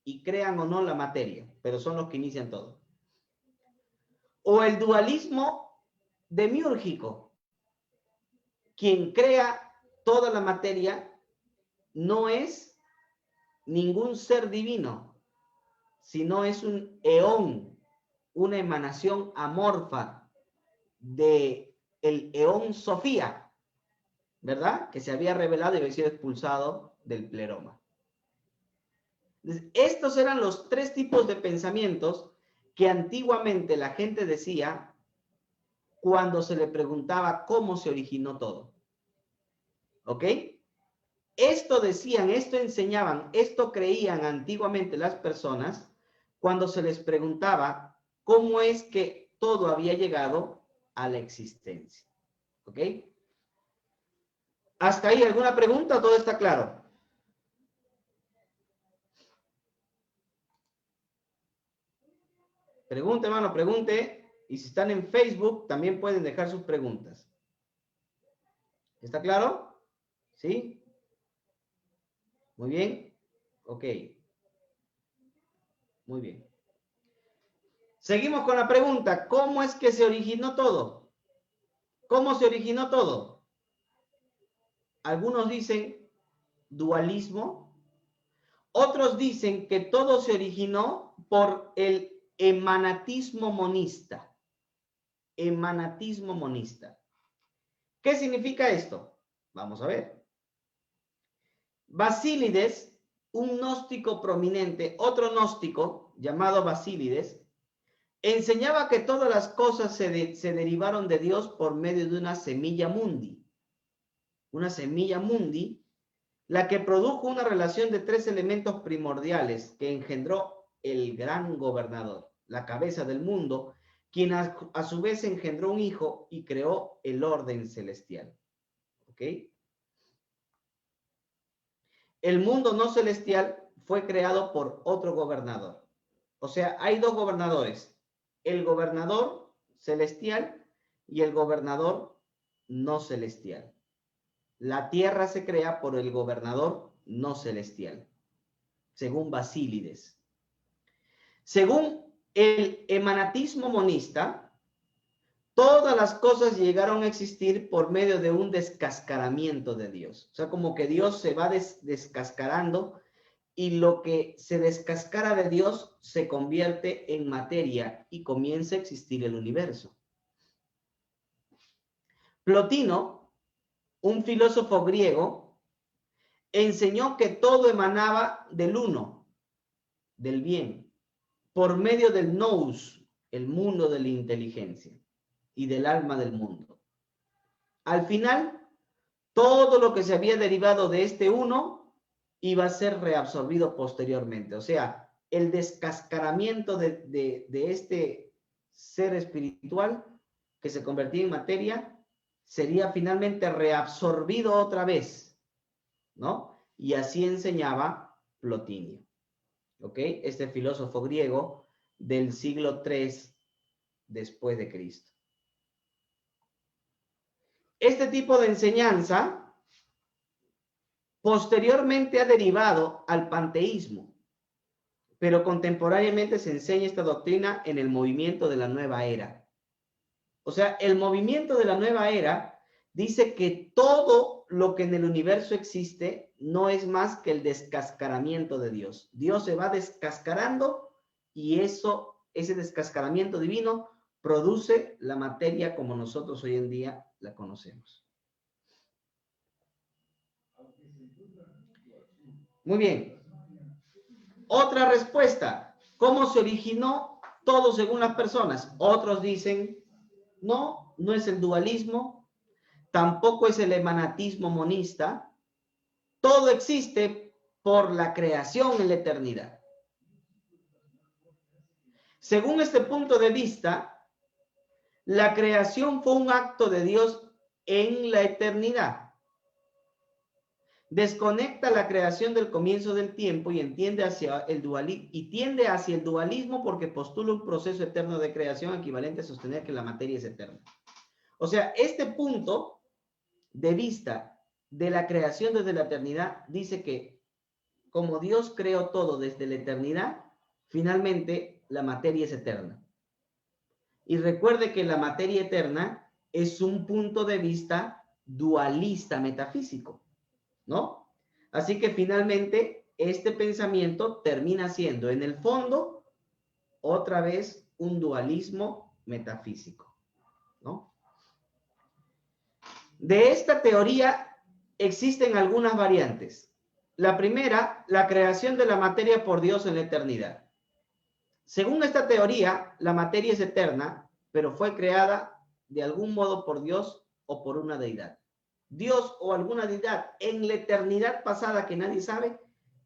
y crean o no la materia, pero son los que inician todo. O el dualismo demiúrgico. Quien crea toda la materia no es ningún ser divino, sino es un eón, una emanación amorfa de el eón Sofía, ¿verdad? Que se había revelado y había sido expulsado del pleroma. Entonces, estos eran los tres tipos de pensamientos que antiguamente la gente decía cuando se le preguntaba cómo se originó todo. ¿Ok? Esto decían, esto enseñaban, esto creían antiguamente las personas cuando se les preguntaba cómo es que todo había llegado a la existencia. ¿Ok? ¿Hasta ahí alguna pregunta o todo está claro? Pregunte, hermano, pregunte. Y si están en Facebook, también pueden dejar sus preguntas. ¿Está claro? ¿Sí? Muy bien. Ok. Muy bien. Seguimos con la pregunta. ¿Cómo es que se originó todo? ¿Cómo se originó todo? Algunos dicen dualismo. Otros dicen que todo se originó por el emanatismo monista. Emanatismo monista. ¿Qué significa esto? Vamos a ver. Basílides, un gnóstico prominente, otro gnóstico llamado Basílides, enseñaba que todas las cosas se derivaron de Dios por medio de una semilla mundi. Una semilla mundi, la que produjo una relación de tres elementos primordiales que engendró el gran gobernador, la cabeza del mundo, quien a su vez engendró un hijo y creó el orden celestial. ¿Ok? El mundo no celestial fue creado por otro gobernador. O sea, hay dos gobernadores, el gobernador celestial y el gobernador no celestial. La tierra se crea por el gobernador no celestial, según Basílides. Según el emanatismo monista, todas las cosas llegaron a existir por medio de un descascaramiento de Dios. O sea, como que Dios se va descascarando y lo que se descascara de Dios se convierte en materia y comienza a existir el universo. Plotino, un filósofo griego, enseñó que todo emanaba del uno, del bien, por medio del nous, el mundo de la inteligencia, y del alma del mundo. Al final, todo lo que se había derivado de este uno iba a ser reabsorbido posteriormente. O sea, el descascaramiento de este ser espiritual que se convertía en materia sería finalmente reabsorbido otra vez, ¿no? Y así enseñaba Plotinio, ¿ok? Este filósofo griego del siglo III después de Cristo. Este tipo de enseñanza posteriormente ha derivado al panteísmo, pero contemporáneamente se enseña esta doctrina en el movimiento de la nueva era. O sea, el movimiento de la nueva era dice que todo lo que en el universo existe no es más que el descascaramiento de Dios. Dios se va descascarando y ese descascaramiento divino produce la materia como nosotros hoy en día la conocemos. Muy bien. Otra respuesta. ¿Cómo se originó todo según las personas? Otros dicen, no, no es el dualismo, tampoco es el emanatismo monista. Todo existe por la creación en la eternidad. Según este punto de vista, la creación fue un acto de Dios en la eternidad. Desconecta la creación del comienzo del tiempo y tiende hacia el dualismo porque postula un proceso eterno de creación equivalente a sostener que la materia es eterna. O sea, este punto de vista de la creación desde la eternidad dice que como Dios creó todo desde la eternidad, finalmente la materia es eterna. Y recuerde que la materia eterna es un punto de vista dualista metafísico, ¿no? Así que finalmente este pensamiento termina siendo en el fondo otra vez un dualismo metafísico, ¿no? De esta teoría existen algunas variantes. La primera, la creación de la materia por Dios en la eternidad. Según esta teoría, la materia es eterna, pero fue creada de algún modo por Dios o por una deidad. Dios o alguna deidad en la eternidad pasada que nadie sabe,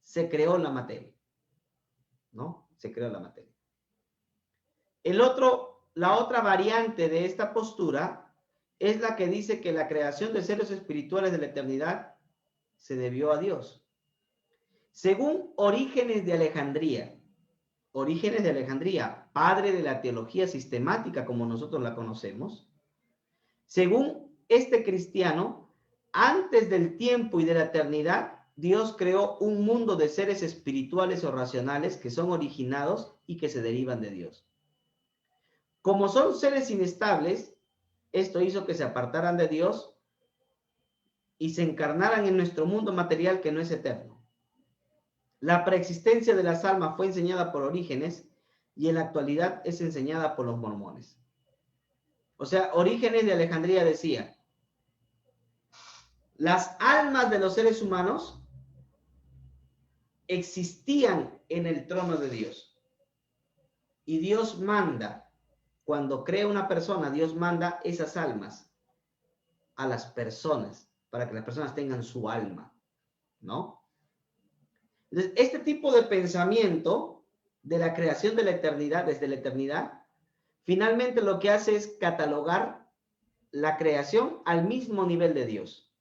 se creó la materia, ¿no? Se creó la materia. La otra variante de esta postura es la que dice que la creación de seres espirituales de la eternidad se debió a Dios. Según Orígenes de Alejandría, padre de la teología sistemática como nosotros la conocemos, según este cristiano, antes del tiempo y de la eternidad, Dios creó un mundo de seres espirituales o racionales que son originados y que se derivan de Dios. Como son seres inestables, esto hizo que se apartaran de Dios y se encarnaran en nuestro mundo material que no es eterno. La preexistencia de las almas fue enseñada por Orígenes y en la actualidad es enseñada por los mormones. O sea, Orígenes de Alejandría decía, las almas de los seres humanos existían en el trono de Dios. Y Dios manda, cuando crea una persona, Dios manda esas almas a las personas, para que las personas tengan su alma, ¿no? Entonces, este tipo de pensamiento de la creación de la eternidad, desde la eternidad, finalmente lo que hace es catalogar la creación al mismo nivel de Dios,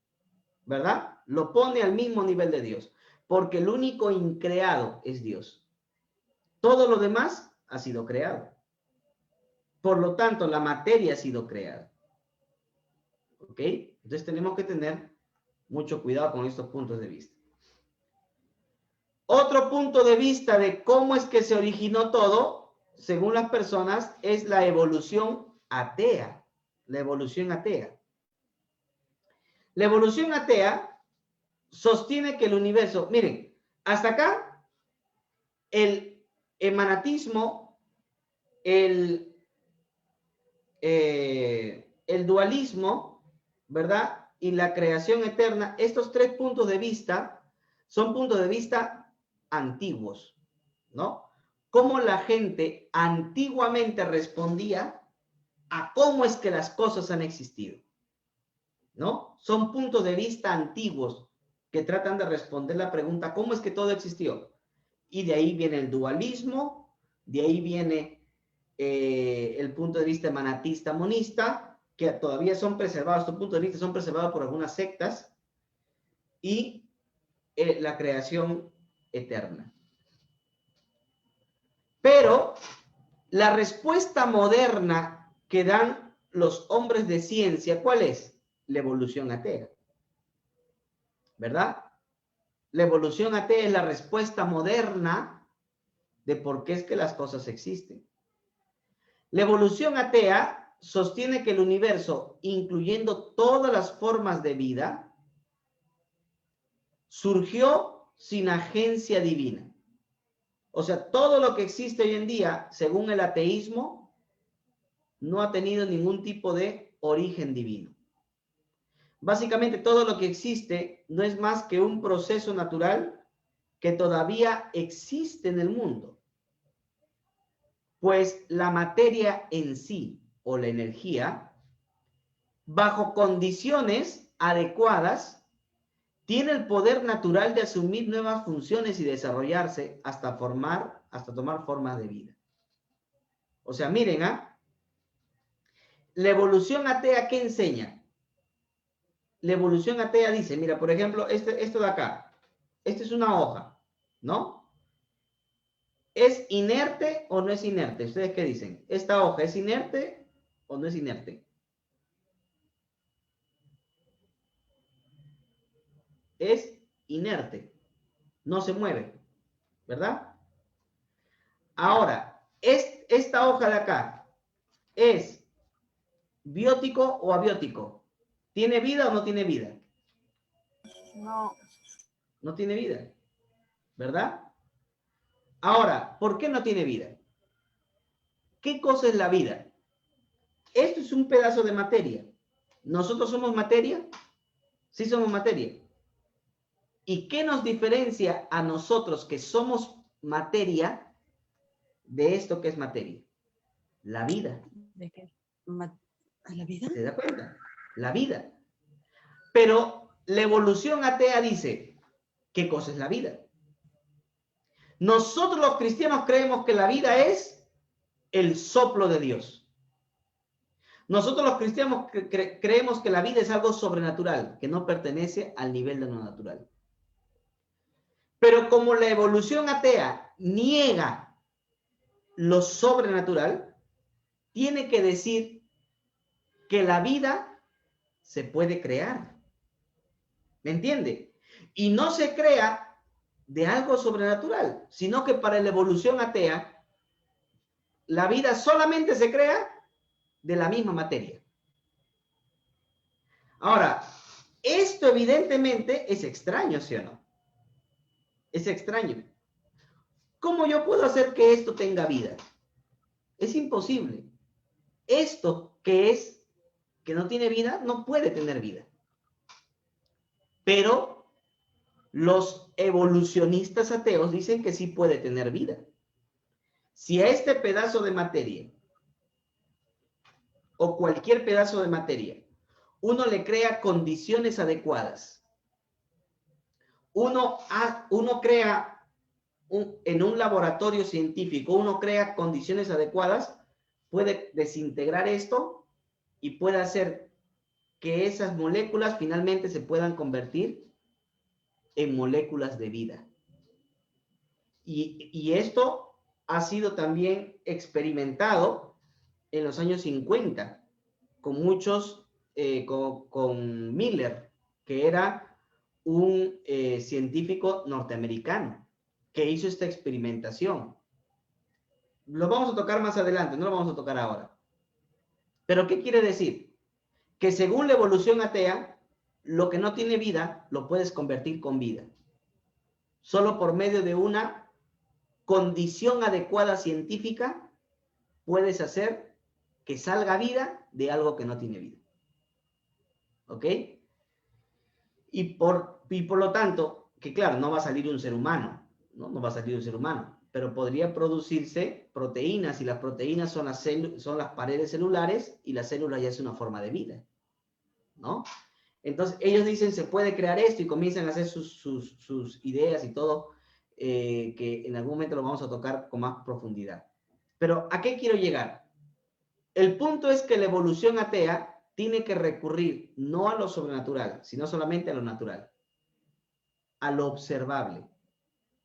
¿verdad? Lo pone al mismo nivel de Dios, porque el único increado es Dios. Todo lo demás ha sido creado. Por lo tanto, la materia ha sido creada. ¿Ok? Entonces tenemos que tener mucho cuidado con estos puntos de vista. Otro punto de vista de cómo es que se originó todo, según las personas, es la evolución atea. La evolución atea. La evolución atea sostiene que el universo, miren, hasta acá, el emanatismo, el dualismo, ¿verdad? y la creación eterna, estos tres puntos de vista son puntos de vista antiguos, ¿no? Cómo la gente antiguamente respondía a cómo es que las cosas han existido, ¿no? Son puntos de vista antiguos que tratan de responder la pregunta, ¿cómo es que todo existió? Y de ahí viene el dualismo, de ahí viene el punto de vista manatista, monista, que todavía son preservados, estos puntos de vista son preservados por algunas sectas, y la creación eterna. Pero la respuesta moderna que dan los hombres de ciencia, ¿cuál es? La evolución atea. ¿Verdad? La evolución atea es la respuesta moderna de por qué es que las cosas existen. La evolución atea sostiene que el universo, incluyendo todas las formas de vida, surgió sin agencia divina. O sea, todo lo que existe hoy en día, según el ateísmo, no ha tenido ningún tipo de origen divino. Básicamente todo lo que existe no es más que un proceso natural que todavía existe en el mundo. Pues la materia en sí, o la energía, bajo condiciones adecuadas, tiene el poder natural de asumir nuevas funciones y desarrollarse hasta tomar formas de vida. O sea, miren, la evolución atea, ¿qué enseña? La evolución atea dice, mira, por ejemplo, esto de acá, esta es una hoja, ¿no? ¿Es inerte o no es inerte? ¿Ustedes qué dicen? ¿Esta hoja es inerte o no es inerte? Es inerte, no se mueve, ¿verdad? Ahora, esta hoja de acá, ¿es biótico o abiótico? ¿Tiene vida o no tiene vida? No. No tiene vida, ¿verdad? Ahora, ¿por qué no tiene vida? ¿Qué cosa es la vida? Esto es un pedazo de materia. ¿Nosotros somos materia? Sí somos materia. ¿Y qué nos diferencia a nosotros que somos materia de esto que es materia? La vida. ¿De qué? ¿A la vida? ¿Se da cuenta? La vida. Pero la evolución atea dice, ¿qué cosa es la vida? Nosotros los cristianos creemos que la vida es el soplo de Dios. Nosotros los cristianos creemos que la vida es algo sobrenatural, que no pertenece al nivel de lo natural. Pero como la evolución atea niega lo sobrenatural, tiene que decir que la vida se puede crear. ¿Me entiende? Y no se crea de algo sobrenatural, sino que para la evolución atea, la vida solamente se crea de la misma materia. Ahora, esto evidentemente es extraño, ¿sí o no? Es extraño. ¿Cómo yo puedo hacer que esto tenga vida? Es imposible. Esto que no tiene vida, no puede tener vida. Pero los evolucionistas ateos dicen que sí puede tener vida. Si a este pedazo de materia, o cualquier pedazo de materia, uno le crea condiciones adecuadas, uno crea en un laboratorio científico, uno crea condiciones adecuadas, puede desintegrar esto y puede hacer que esas moléculas finalmente se puedan convertir en moléculas de vida. Y esto ha sido también experimentado en los años 50 con muchos, con Miller, que era un científico norteamericano que hizo esta experimentación. Lo vamos a tocar más adelante, no lo vamos a tocar ahora. ¿Pero qué quiere decir? Que según la evolución atea, lo que no tiene vida lo puedes convertir con vida. Solo por medio de una condición adecuada científica puedes hacer que salga vida de algo que no tiene vida. ¿Ok? Y por lo tanto, que claro, no va a salir un ser humano, ¿no? No va a salir un ser humano, pero podría producirse proteínas, y las proteínas son son las paredes celulares, y la célula ya es una forma de vida, ¿no? Entonces, ellos dicen, se puede crear esto, y comienzan a hacer sus ideas y todo, que en algún momento lo vamos a tocar con más profundidad. Pero, ¿a qué quiero llegar? El punto es que la evolución atea tiene que recurrir no a lo sobrenatural, sino solamente a lo natural, a lo observable,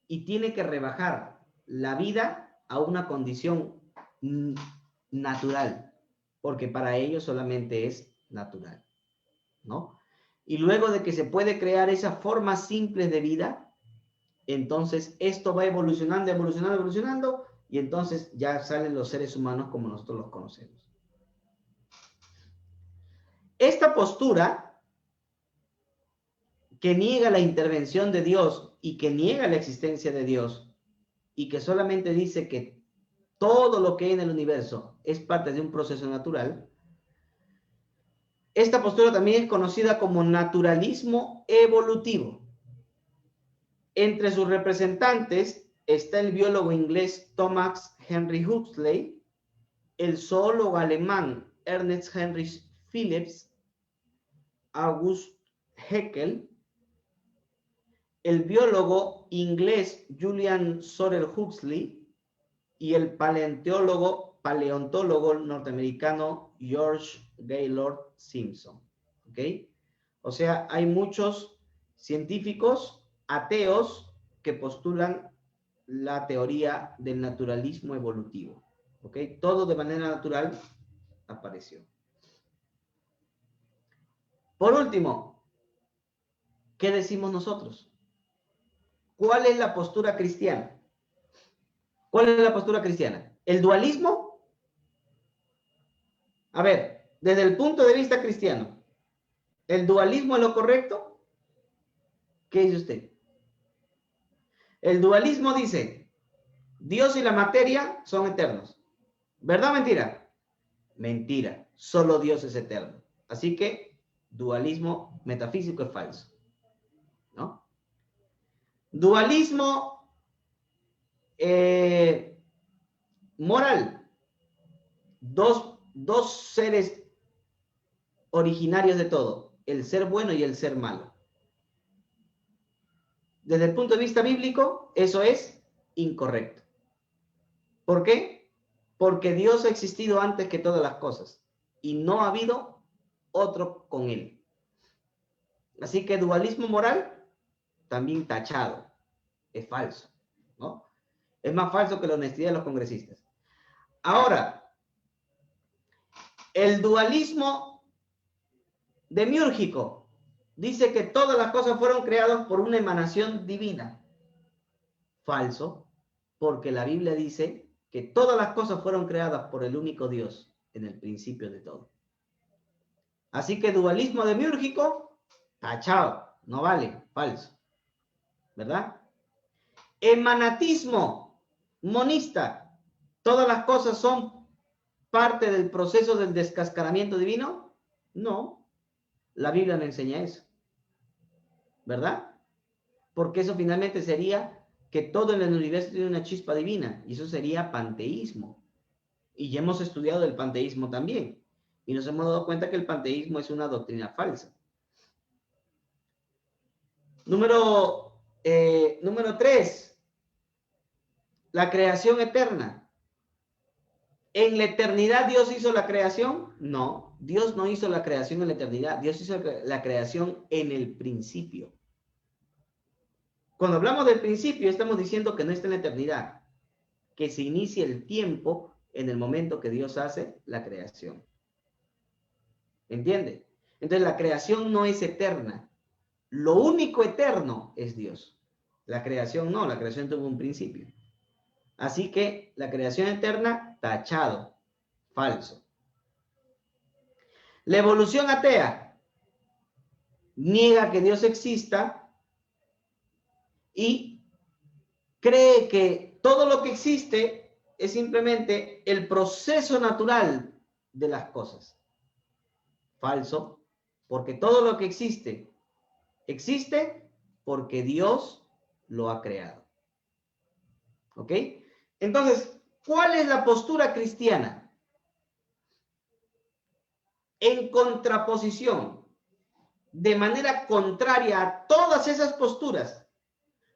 y tiene que rebajar la vida a una condición natural, porque para ellos solamente es natural, ¿no? Y luego de que se puede crear esas formas simples de vida, entonces esto va evolucionando, evolucionando, evolucionando, y entonces ya salen los seres humanos como nosotros los conocemos. Esta postura, que niega la intervención de Dios y que niega la existencia de Dios, y que solamente dice que todo lo que hay en el universo es parte de un proceso natural, esta postura también es conocida como naturalismo evolutivo. Entre sus representantes está el biólogo inglés Thomas Henry Huxley, el zoólogo alemán Ernst Heinrich Phillips, August Haeckel, el biólogo inglés Julian Sorel Huxley y el paleontólogo norteamericano George Gaylord Simpson. ¿Ok? O sea, hay muchos científicos ateos que postulan la teoría del naturalismo evolutivo. ¿Ok? Todo de manera natural apareció. Por último, ¿qué decimos nosotros? ¿Cuál es la postura cristiana? ¿Cuál es la postura cristiana? ¿El dualismo? A ver, desde el punto de vista cristiano, ¿el dualismo es lo correcto? ¿Qué dice usted? El dualismo dice, Dios y la materia son eternos. ¿Verdad o mentira? Mentira, solo Dios es eterno. Así que dualismo metafísico es falso, ¿no? Dualismo moral. Dos seres originarios de todo, el ser bueno y el ser malo. Desde el punto de vista bíblico, eso es incorrecto. ¿Por qué? Porque Dios ha existido antes que todas las cosas y no ha habido otro con él. Así que dualismo moral, también tachado, es falso, ¿no? Es más falso que la honestidad de los congresistas. Ahora, el dualismo demiúrgico dice que todas las cosas fueron creadas por una emanación divina. Falso, porque la Biblia dice que todas las cosas fueron creadas por el único Dios en el principio de todo. Así que dualismo demiúrgico, tachado, no vale, falso, ¿verdad? Emanatismo monista, todas las cosas son parte del proceso del descascaramiento divino. No, la Biblia no enseña eso, ¿verdad? Porque eso finalmente sería que todo en el universo tiene una chispa divina, y eso sería panteísmo. Y ya hemos estudiado el panteísmo también, y nos hemos dado cuenta que el panteísmo es una doctrina falsa. Número 3, la creación eterna. ¿En la eternidad Dios hizo la creación? No, Dios no hizo la creación en la eternidad, Dios hizo la creación en el principio. Cuando hablamos del principio, estamos diciendo que no está en la eternidad, que se inicia el tiempo en el momento que Dios hace la creación. ¿Entiende? Entonces la creación no es eterna. Lo único eterno es Dios. La creación no, la creación tuvo un principio. Así que la creación eterna, tachado, falso. La evolución atea niega que Dios exista y cree que todo lo que existe es simplemente el proceso natural de las cosas. Falso, porque todo lo que existe Existe porque Dios lo ha creado. ¿Ok? Entonces, ¿cuál es la postura cristiana? En contraposición, de manera contraria a todas esas posturas,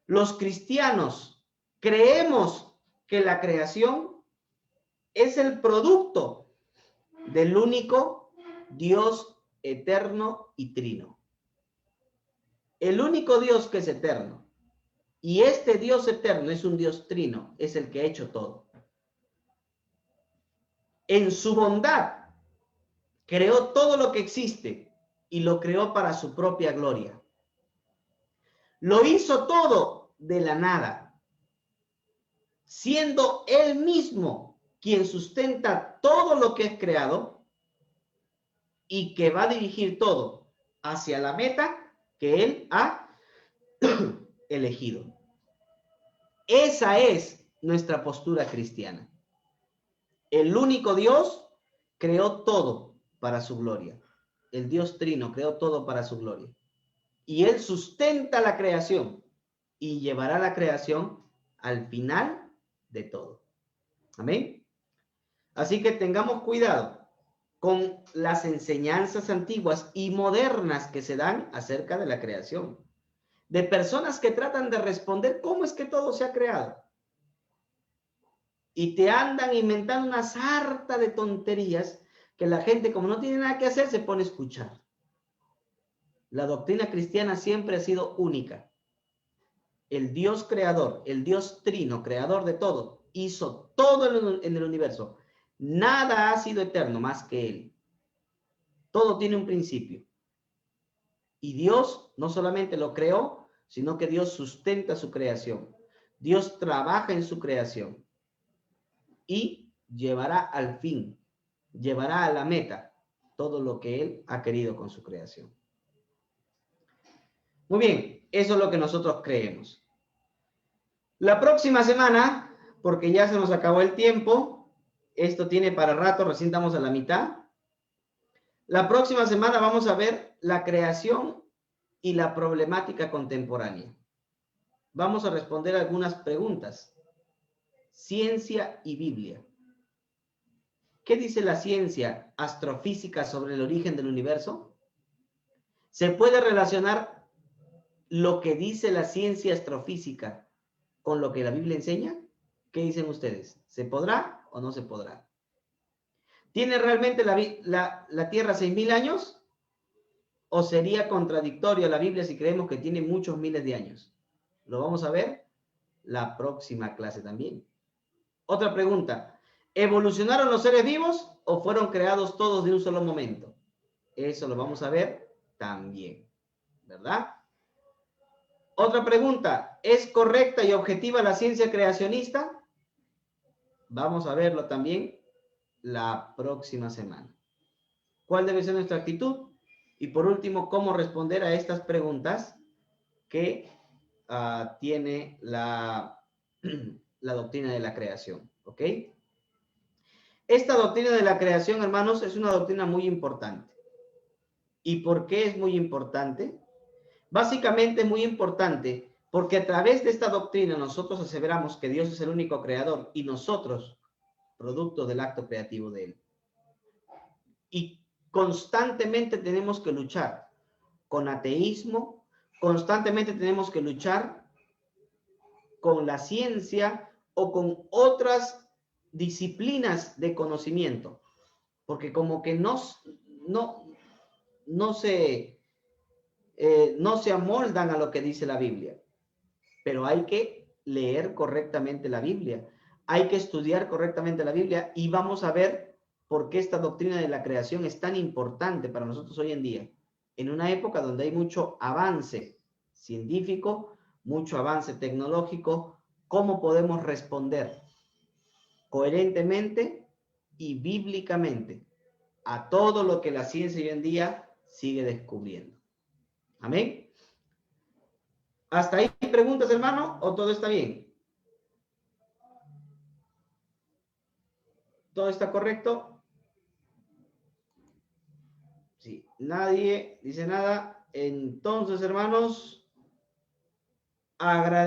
los cristianos creemos que la creación es el producto del único Dios eterno y trino. El único Dios que es eterno. Y este Dios eterno es un Dios trino, es el que ha hecho todo. En su bondad, creó todo lo que existe y lo creó para su propia gloria. Lo hizo todo de la nada, siendo Él mismo quien sustenta todo lo que es creado y que va a dirigir todo hacia la meta que Él ha elegido. Esa es nuestra postura cristiana. El único Dios creó todo para su gloria. El Dios Trino creó todo para su gloria. Y Él sustenta la creación y llevará la creación al final de todo. Amén. Así que tengamos cuidado con las enseñanzas antiguas y modernas que se dan acerca de la creación. De personas que tratan de responder cómo es que todo se ha creado. Y te andan inventando una sarta de tonterías que la gente, como no tiene nada que hacer, se pone a escuchar. La doctrina cristiana siempre ha sido única. El Dios creador, el Dios trino, creador de todo, hizo todo en el universo. Nada ha sido eterno más que Él. Todo tiene un principio. Y Dios no solamente lo creó, sino que Dios sustenta su creación. Dios trabaja en su creación. Y llevará al fin, llevará a la meta todo lo que Él ha querido con su creación. Muy bien, eso es lo que nosotros creemos. La próxima semana, porque ya se nos acabó el tiempo, esto tiene para rato, recién estamos a la mitad. La próxima semana vamos a ver la creación y la problemática contemporánea. Vamos a responder algunas preguntas. Ciencia y Biblia. ¿Qué dice la ciencia astrofísica sobre el origen del universo? ¿Se puede relacionar lo que dice la ciencia astrofísica con lo que la Biblia enseña? ¿Qué dicen ustedes? ¿Se podrá o no se podrá? ¿Tiene realmente la Tierra 6.000 años? ¿O sería contradictorio la Biblia si creemos que tiene muchos miles de años? Lo vamos a ver la próxima clase también. Otra pregunta. ¿Evolucionaron los seres vivos o fueron creados todos de un solo momento? Eso lo vamos a ver también, ¿verdad? Otra pregunta. ¿Es correcta y objetiva la ciencia creacionista? Vamos a verlo también la próxima semana. ¿Cuál debe ser nuestra actitud? Y por último, ¿cómo responder a estas preguntas que tiene la doctrina de la creación? ¿Ok? Esta doctrina de la creación, hermanos, es una doctrina muy importante. ¿Y por qué es muy importante? Básicamente es muy importante porque a través de esta doctrina nosotros aseveramos que Dios es el único creador y nosotros, producto del acto creativo de Él. Y constantemente tenemos que luchar con ateísmo, constantemente tenemos que luchar con la ciencia o con otras disciplinas de conocimiento, porque como que no se amoldan a lo que dice la Biblia, pero hay que leer correctamente la Biblia, hay que estudiar correctamente la Biblia y vamos a ver por qué esta doctrina de la creación es tan importante para nosotros hoy en día, en una época donde hay mucho avance científico, mucho avance tecnológico. ¿Cómo podemos responder coherentemente y bíblicamente a todo lo que la ciencia hoy en día sigue descubriendo? Amén. ¿Hasta ahí preguntas, hermano? ¿O todo está bien? ¿Todo está correcto? Sí. Nadie dice nada. Entonces, hermanos, agradecemos.